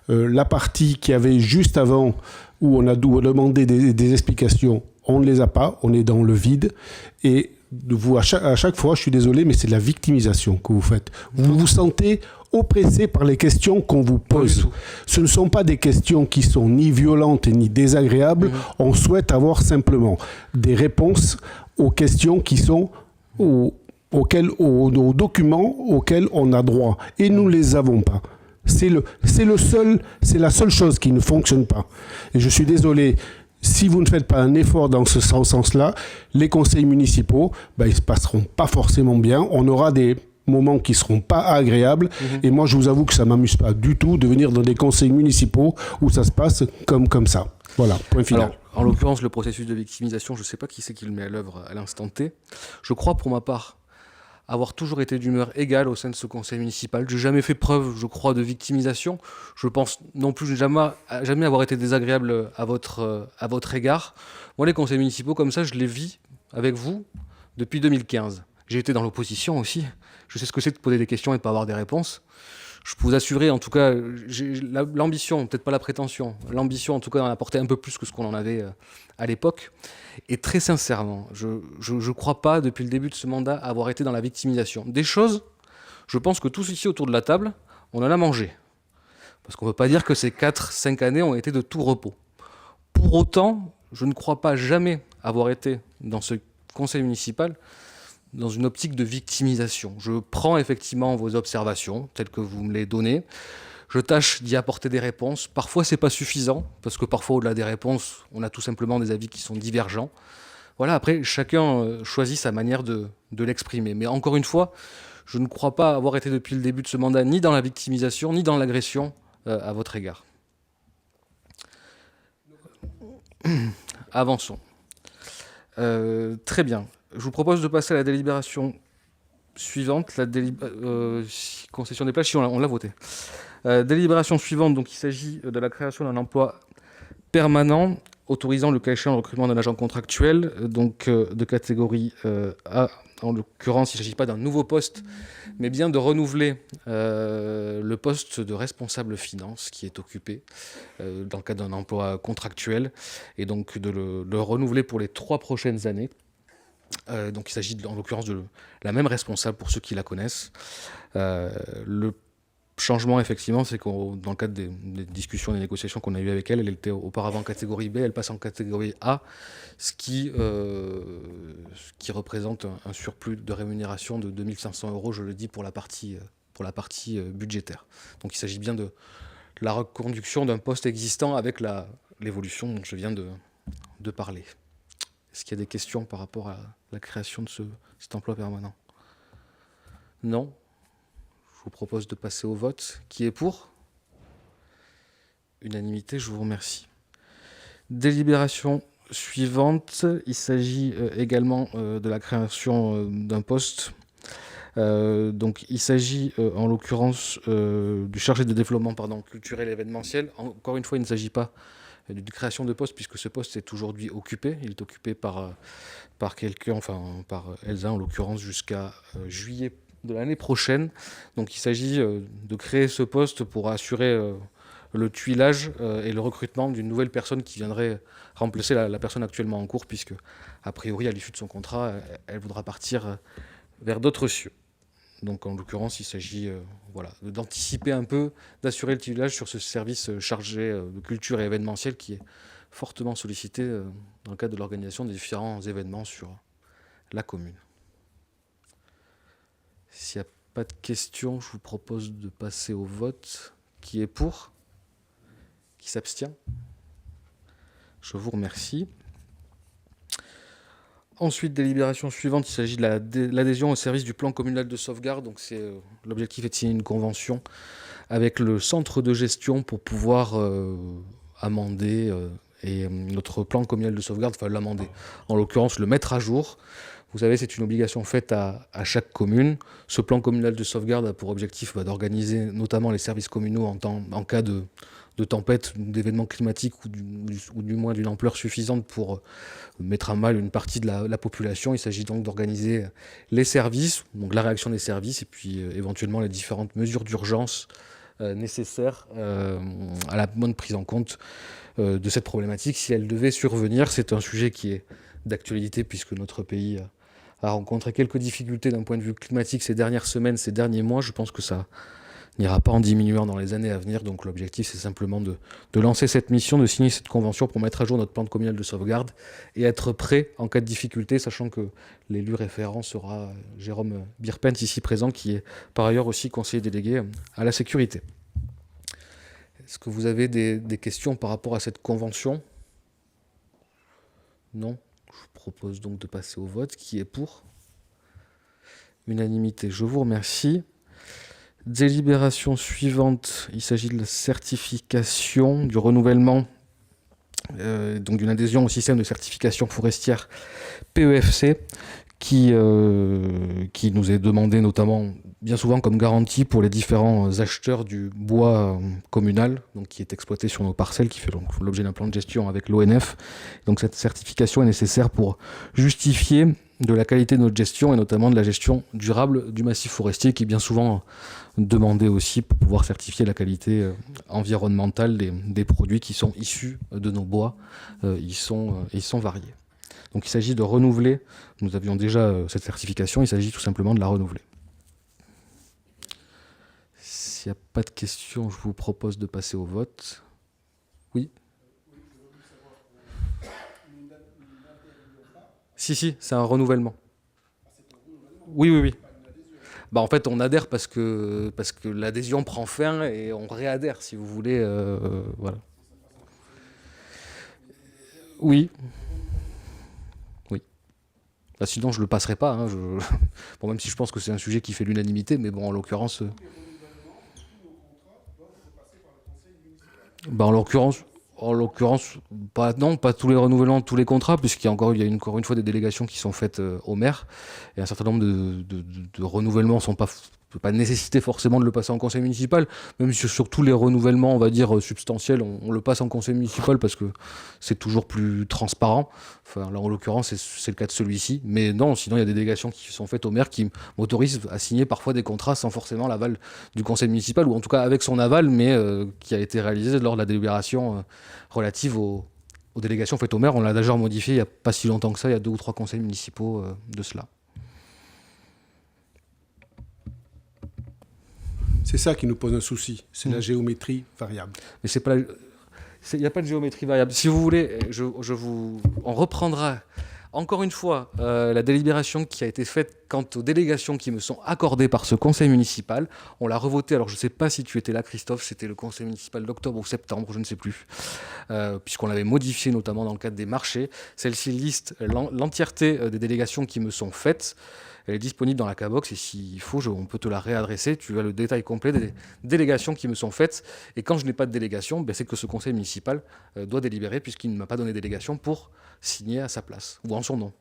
La partie qu'il y avait juste avant, où on a demandé des explications, on ne les a pas, on est dans le vide. Et vous, à chaque fois, je suis désolé, mais c'est de la victimisation que vous faites. Vous vous sentez oppressé par les questions qu'on vous pose. Ce ne sont pas des questions qui sont ni violentes ni désagréables. On souhaite avoir simplement des réponses aux questions qui sont aux documents auxquels on a droit. Et nous ne les avons pas. C'est la seule chose qui ne fonctionne pas. Et je suis désolé. Si vous ne faites pas un effort dans ce sens-là, les conseils municipaux, ils ne se passeront pas forcément bien. On aura des moments qui ne seront pas agréables. Et moi, je vous avoue que ça ne m'amuse pas du tout de venir dans des conseils municipaux où ça se passe comme ça. Voilà, point final. Alors, en l'occurrence, le processus de victimisation, je ne sais pas qui c'est qui le met à l'œuvre à l'instant T. Je crois, pour ma part, avoir toujours été d'humeur égale au sein de ce conseil municipal. Je n'ai jamais fait preuve, je crois, de victimisation. Je pense non plus jamais avoir été désagréable à votre égard. Moi, les conseils municipaux, comme ça, je les vis avec vous depuis 2015. J'ai été dans l'opposition aussi. Je sais ce que c'est de poser des questions et de ne pas avoir des réponses. Je peux vous assurer, en tout cas, j'ai l'ambition, peut-être pas la prétention, l'ambition en tout cas d'en apporter un peu plus que ce qu'on en avait à l'époque. Et très sincèrement, je ne crois pas, depuis le début de ce mandat, avoir été dans la victimisation. Des choses, je pense que tous ici autour de la table, on en a mangé. Parce qu'on ne peut pas dire que ces 4-5 années ont été de tout repos. Pour autant, je ne crois pas jamais avoir été dans ce conseil municipal dans une optique de victimisation. Je prends effectivement vos observations, telles que vous me les donnez. Je tâche d'y apporter des réponses. Parfois, c'est pas suffisant, parce que parfois, au-delà des réponses, on a tout simplement des avis qui sont divergents. Voilà, après, chacun choisit sa manière de l'exprimer. Mais encore une fois, je ne crois pas avoir été depuis le début de ce mandat ni dans la victimisation, ni dans l'agression à votre égard. Avançons. Très bien. Je vous propose de passer à la délibération suivante, la concession des plages, si on l'a voté. Délibération suivante, donc il s'agit de la création d'un emploi permanent autorisant le cas échéant le recrutement d'un agent contractuel, donc de catégorie A. En l'occurrence, il ne s'agit pas d'un nouveau poste, mais bien de renouveler le poste de responsable finance qui est occupé dans le cadre d'un emploi contractuel, et donc de le renouveler pour les 3 prochaines années. Donc il s'agit en l'occurrence de la même responsable pour ceux qui la connaissent. Le changement, effectivement, c'est que dans le cadre des discussions, des négociations qu'on a eues avec elle, elle était auparavant en catégorie B, elle passe en catégorie A, ce qui représente un surplus de rémunération de 2 500 €, je le dis, pour la partie budgétaire. Donc il s'agit bien de la reconduction d'un poste existant avec l'évolution dont je viens de parler. Est-ce qu'il y a des questions par rapport à la création de cet emploi permanent? Non. Je vous propose de passer au vote. Qui est pour? Unanimité, je vous remercie. Délibération suivante. Il s'agit également de la création d'un poste. Donc, il s'agit en l'occurrence du chargé de développement culturel et événementiel. Encore une fois, il ne s'agit pas d'une création de poste, puisque ce poste est aujourd'hui occupé. Il est occupé par quelqu'un, enfin par Elsa en l'occurrence, jusqu'à juillet de l'année prochaine. Donc il s'agit de créer ce poste pour assurer le tuilage et le recrutement d'une nouvelle personne qui viendrait remplacer la personne actuellement en cours, puisque a priori à l'issue de son contrat, elle voudra partir vers d'autres cieux. Donc en l'occurrence, il s'agit d'anticiper un peu, d'assurer le tuilage sur ce service chargé de culture et événementiel qui est fortement sollicité dans le cadre de l'organisation des différents événements sur la commune. S'il n'y a pas de questions, je vous propose de passer au vote. Qui est pour? Qui s'abstient? Je vous remercie. Ensuite, délibération suivante, il s'agit de l'adhésion au service du plan communal de sauvegarde. Donc, l'objectif est de signer une convention avec le centre de gestion pour pouvoir amender notre plan communal de sauvegarde, enfin l'amender, en l'occurrence le mettre à jour. Vous savez, c'est une obligation faite à chaque commune. Ce plan communal de sauvegarde a pour objectif d'organiser notamment les services communaux en cas de tempête, d'événements climatiques ou du moins d'une ampleur suffisante pour mettre à mal une partie de la population. Il s'agit donc d'organiser les services, donc la réaction des services, et puis éventuellement les différentes mesures d'urgence nécessaires à la bonne prise en compte de cette problématique si elle devait survenir. C'est un sujet qui est d'actualité puisque notre pays a rencontré quelques difficultés d'un point de vue climatique ces dernières semaines, ces derniers mois. Je pense que ça n'ira pas en diminuant dans les années à venir. Donc l'objectif, c'est simplement de lancer cette mission, de signer cette convention pour mettre à jour notre plan communal de sauvegarde et être prêt en cas de difficulté, sachant que l'élu référent sera Jérôme Birpent, ici présent, qui est par ailleurs aussi conseiller délégué à la sécurité. Est-ce que vous avez des questions par rapport à cette convention? Non. Je vous propose donc de passer au vote. Qui est pour? Unanimité, je vous remercie. Délibération suivante, il s'agit de la certification, du renouvellement, donc d'une adhésion au système de certification forestière PEFC, qui nous est demandé notamment bien souvent comme garantie pour les différents acheteurs du bois communal, donc qui est exploité sur nos parcelles, qui fait donc l'objet d'un plan de gestion avec l'ONF. Donc cette certification est nécessaire pour justifier de la qualité de notre gestion et notamment de la gestion durable du massif forestier, qui est bien souvent demandé aussi pour pouvoir certifier la qualité environnementale des produits qui sont issus de nos bois. Ils sont variés. Donc il s'agit de renouveler, nous avions déjà cette certification, il s'agit tout simplement de la renouveler. S'il n'y a pas de questions, je vous propose de passer au vote. Oui. Si, c'est un renouvellement. Oui. Bah, en fait, on adhère parce que l'adhésion prend fin et on réadhère, si vous voulez. Voilà. Oui. Bah, sinon, je ne le passerai pas. Hein, bon, même si je pense que c'est un sujet qui fait l'unanimité, mais bon, en l'occurrence... Bah, en l'occurrence, pas tous les renouvellements, tous les contrats, puisqu'il y a encore une fois des délégations qui sont faites au maire, et un certain nombre de renouvellements sont pas peut pas nécessiter forcément de le passer en conseil municipal, même si sur tous les renouvellements, on va dire, substantiels, on le passe en conseil municipal parce que c'est toujours plus transparent. Enfin, là, en l'occurrence, c'est le cas de celui-ci. Mais non, sinon, il y a des délégations qui sont faites au maire qui m'autorisent à signer parfois des contrats sans forcément l'aval du conseil municipal, ou en tout cas avec son aval, mais qui a été réalisé lors de la délibération relative aux délégations faites au maire. On l'a déjà modifié il n'y a pas si longtemps que ça, il y a 2 ou 3 conseils municipaux de cela. C'est ça qui nous pose un souci, c'est la géométrie variable. Mais c'est pas, il n'y a pas de géométrie variable. Si vous voulez, on reprendra encore une fois la délibération qui a été faite quant aux délégations qui me sont accordées par ce conseil municipal. On l'a revotée. Alors je ne sais pas si tu étais là, Christophe. C'était le conseil municipal d'octobre ou septembre, je ne sais plus, puisqu'on l'avait modifié notamment dans le cadre des marchés. Celle-ci liste l'entièreté des délégations qui me sont faites. Elle est disponible dans la K-Box et s'il faut, on peut te la réadresser. Tu as le détail complet des délégations qui me sont faites. Et quand je n'ai pas de délégation, c'est que ce conseil municipal doit délibérer puisqu'il ne m'a pas donné de délégation pour signer à sa place ou en son nom.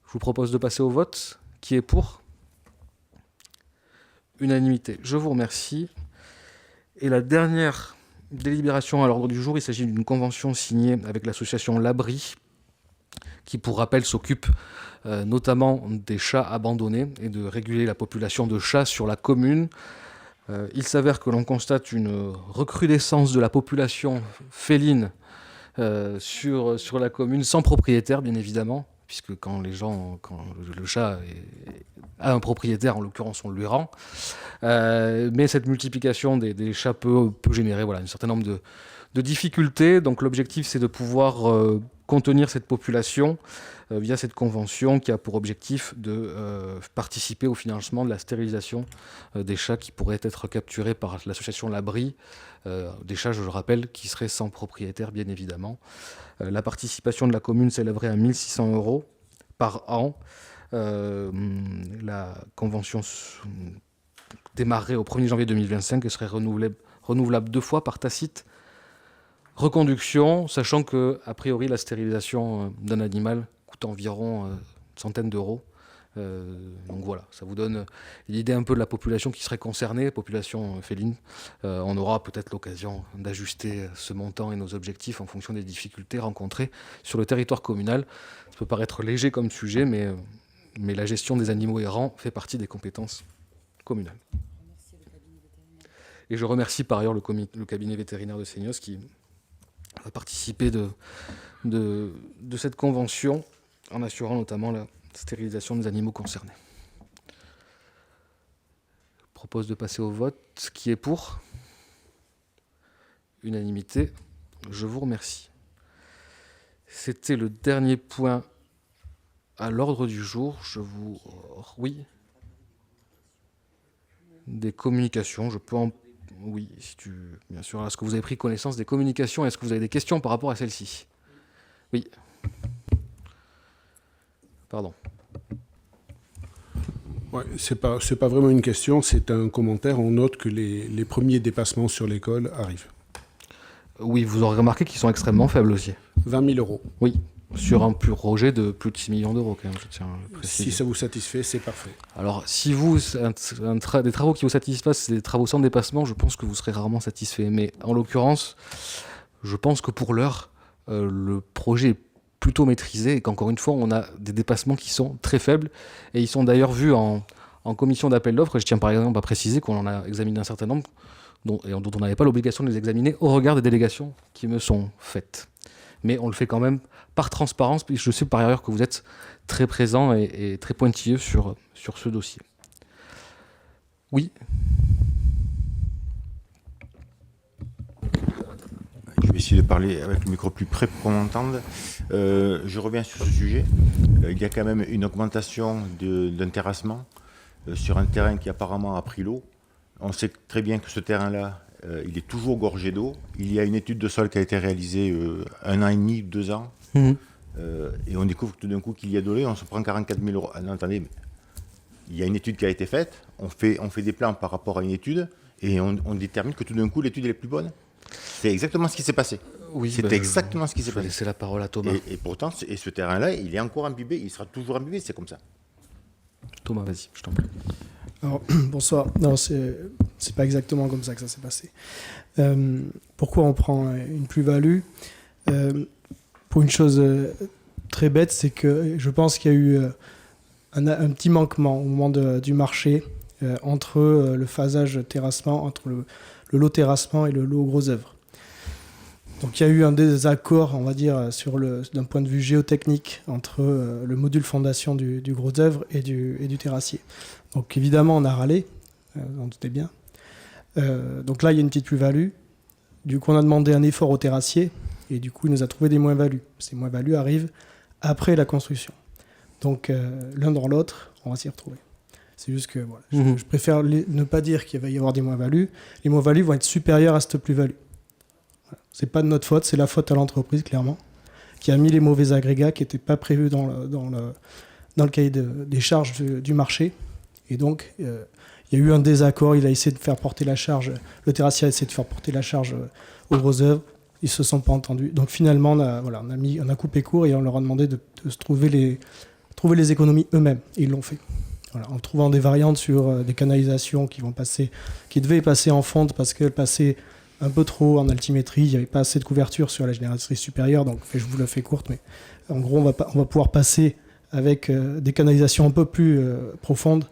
Je vous propose de passer au vote. Qui est pour ? Unanimité. Je vous remercie. Et la dernière délibération à l'ordre du jour, il s'agit d'une convention signée avec l'association L'Abri, qui, pour rappel, s'occupe notamment des chats abandonnés et de réguler la population de chats sur la commune. Il s'avère que l'on constate une recrudescence de la population féline sur la commune, sans propriétaire, bien évidemment, puisque quand le chat a un propriétaire, en l'occurrence on le lui rend. Mais cette multiplication des chats peut générer un certain nombre de difficultés. Donc l'objectif, c'est de pouvoir contenir cette population via cette convention qui a pour objectif de participer au financement de la stérilisation des chats qui pourraient être capturés par l'association L'Abri. Des chats, je le rappelle, qui seraient sans propriétaire, bien évidemment. La participation de la commune s'élèverait à 1 600 € par an. La convention démarrerait au 1er janvier 2025 et serait renouvelable 2 fois par tacite reconduction, sachant que, a priori, la stérilisation d'un animal coûte environ une centaine d'euros. Donc voilà, ça vous donne l'idée un peu de la population qui serait concernée, population féline. On aura peut-être l'occasion d'ajuster ce montant et nos objectifs en fonction des difficultés rencontrées sur le territoire communal. Ça peut paraître léger comme sujet, mais la gestion des animaux errants fait partie des compétences communales. Et je remercie par ailleurs le cabinet vétérinaire de Seignos qui a participé de cette convention en assurant notamment la stérilisation des animaux concernés. Je propose de passer au vote. Qui est pour ? Unanimité. Je vous remercie. C'était le dernier point à l'ordre du jour. Oui. Des communications. Je peux en... Oui, bien sûr. Est-ce que vous avez pris connaissance des communications ? Est-ce que vous avez des questions par rapport à celles-ci ? Oui. Pardon. Ouais, c'est pas vraiment une question, c'est un commentaire. On note que les premiers dépassements sur l'école arrivent. Oui, vous aurez remarqué qu'ils sont extrêmement faibles aussi. 20 000 €. Oui, sur un projet de plus de 6 millions d'euros quand même, je tiens à préciser. Si ça vous satisfait, c'est parfait. Alors, si des travaux qui vous satisfassent, c'est des travaux sans dépassement, je pense que vous serez rarement satisfait. Mais en l'occurrence, je pense que pour l'heure, le projet est plutôt maîtrisé et qu'encore une fois, on a des dépassements qui sont très faibles. Et ils sont d'ailleurs vus en commission d'appel d'offres. Et je tiens par exemple à préciser qu'on en a examiné un certain nombre dont on n'avait pas l'obligation de les examiner au regard des délégations qui me sont faites. Mais on le fait quand même par transparence, puisque je sais par ailleurs que vous êtes très présent et très pointilleux sur ce dossier. Oui. Je vais essayer de parler avec le micro plus près pour qu'on m'entende. Je reviens sur ce sujet. Il y a quand même une augmentation d'un terrassement sur un terrain qui apparemment a pris l'eau. On sait très bien que ce terrain-là, il est toujours gorgé d'eau. Il y a une étude de sol qui a été réalisée 1 an et demi, 2 ans. Et on découvre tout d'un coup qu'il y a de l'eau, on se prend 44 000 €. Ah non, attendez, mais il y a une étude qui a été faite, on fait des plans par rapport à une étude, et on détermine que tout d'un coup, l'étude est plus bonne. C'est exactement ce qui s'est passé. Oui, c'est exactement ce qui s'est passé. Je vais laisser la parole à Thomas. Et pourtant, ce terrain-là, il est encore imbibé, il sera toujours imbibé, c'est comme ça. Thomas, vas-y, je t'en prie. Alors, bonsoir. Non, c'est pas exactement comme ça que ça s'est passé. Pourquoi on prend une plus-value? Pour une chose très bête, c'est que je pense qu'il y a eu un petit manquement au moment du marché entre le phasage terrassement, entre le lot terrassement et le lot gros œuvre. Donc il y a eu un désaccord, on va dire, d'un point de vue géotechnique entre le module fondation du gros œuvre et du terrassier. Donc évidemment, on a râlé, vous en doutez bien. Donc là, il y a une petite plus-value. Du coup, on a demandé un effort au terrassier et du coup, il nous a trouvé des moins-values. Ces moins-values arrivent après la construction. Donc l'un dans l'autre, on va s'y retrouver. C'est juste que voilà, je préfère ne pas dire qu'il va y avoir des moins-values. Les moins-values vont être supérieures à cette plus-value. Voilà. C'est pas de notre faute, c'est la faute à l'entreprise, clairement, qui a mis les mauvais agrégats qui n'étaient pas prévus dans le cahier des charges du marché. Et donc, il y a eu un désaccord. Il a essayé de faire porter la charge. Le terrassier a essayé de faire porter la charge aux gros œuvres. Ils ne se sont pas entendus. Donc finalement, on a coupé court et on leur a demandé de se trouver les économies eux-mêmes. Et ils l'ont fait. Voilà, en trouvant des variantes sur des canalisations qui devaient passer en fonte parce qu'elles passaient un peu trop en altimétrie. Il n'y avait pas assez de couverture sur la génératrice supérieure. Donc je vous la fais courte, mais en gros, on va pouvoir passer avec des canalisations un peu plus profondes.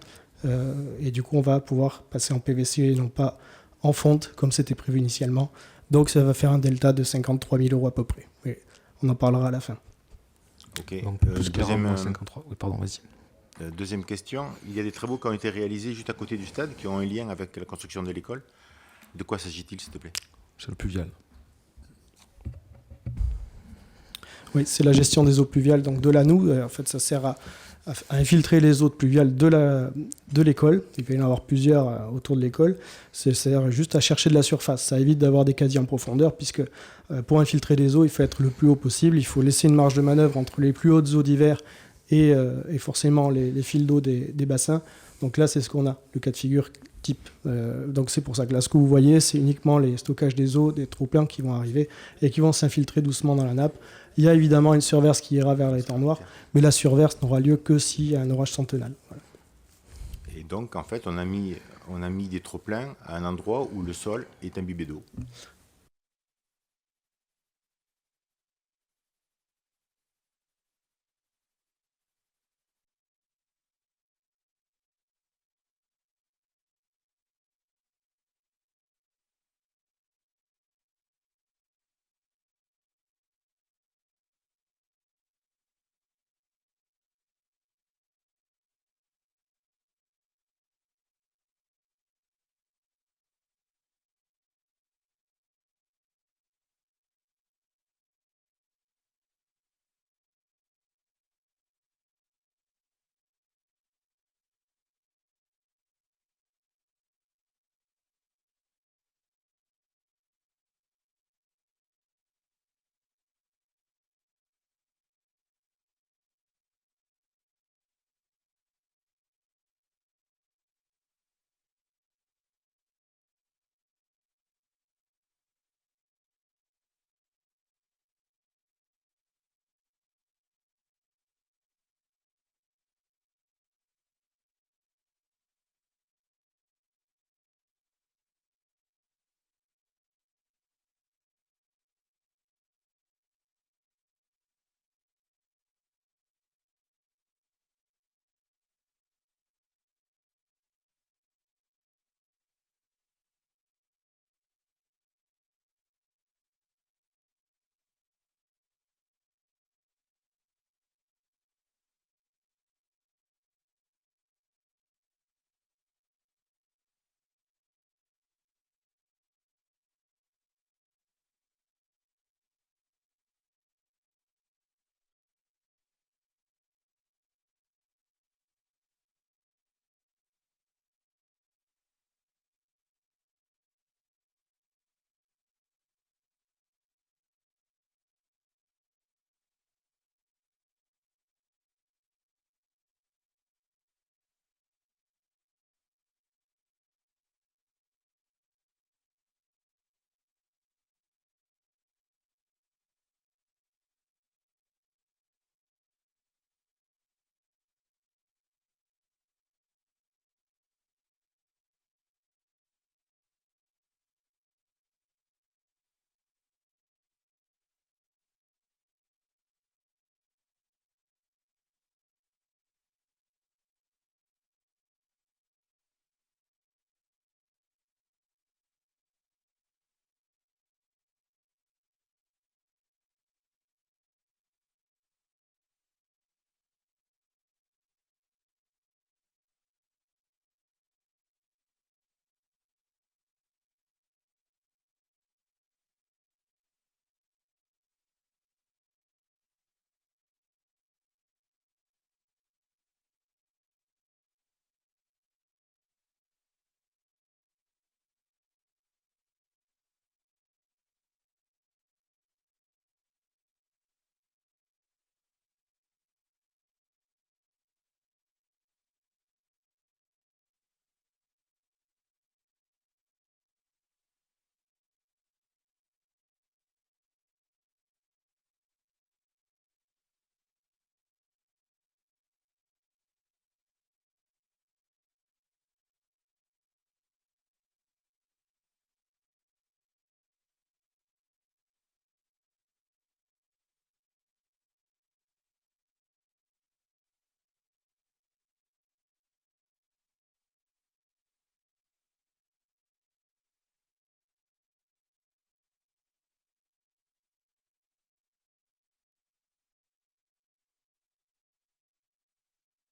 Et du coup, on va pouvoir passer en PVC et non pas en fonte comme c'était prévu initialement. Donc ça va faire un delta de 53 000 € à peu près. Oui, on en parlera à la fin. Ok. Donc, deuxième, 53. Oui, pardon, vas-y. Deuxième question. Il y a des travaux qui ont été réalisés juste à côté du stade qui ont un lien avec la construction de l'école. De quoi s'agit-il, s'il te plaît? C'est le pluvial. Oui, c'est la gestion des eaux pluviales donc de l'ANOU. En fait, ça sert à infiltrer les eaux pluviales de l'école. Il va y en avoir plusieurs autour de l'école. Ça sert juste à chercher de la surface. Ça évite d'avoir des casiers en profondeur puisque pour infiltrer les eaux, il faut être le plus haut possible. Il faut laisser une marge de manœuvre entre les plus hautes eaux d'hiver et forcément les fils d'eau des bassins. Donc là, c'est ce qu'on a, le cas de figure type. Donc c'est pour ça que là, ce que vous voyez, c'est uniquement les stockages des eaux, des trop-pleins qui vont arriver et qui vont s'infiltrer doucement dans la nappe. Il y a évidemment une surverse qui ira vers l'étang noir, mais la surverse n'aura lieu que s'il y a un orage centenal. Voilà. Et donc, en fait, on a mis des trop-pleins à un endroit où le sol est imbibé d'eau.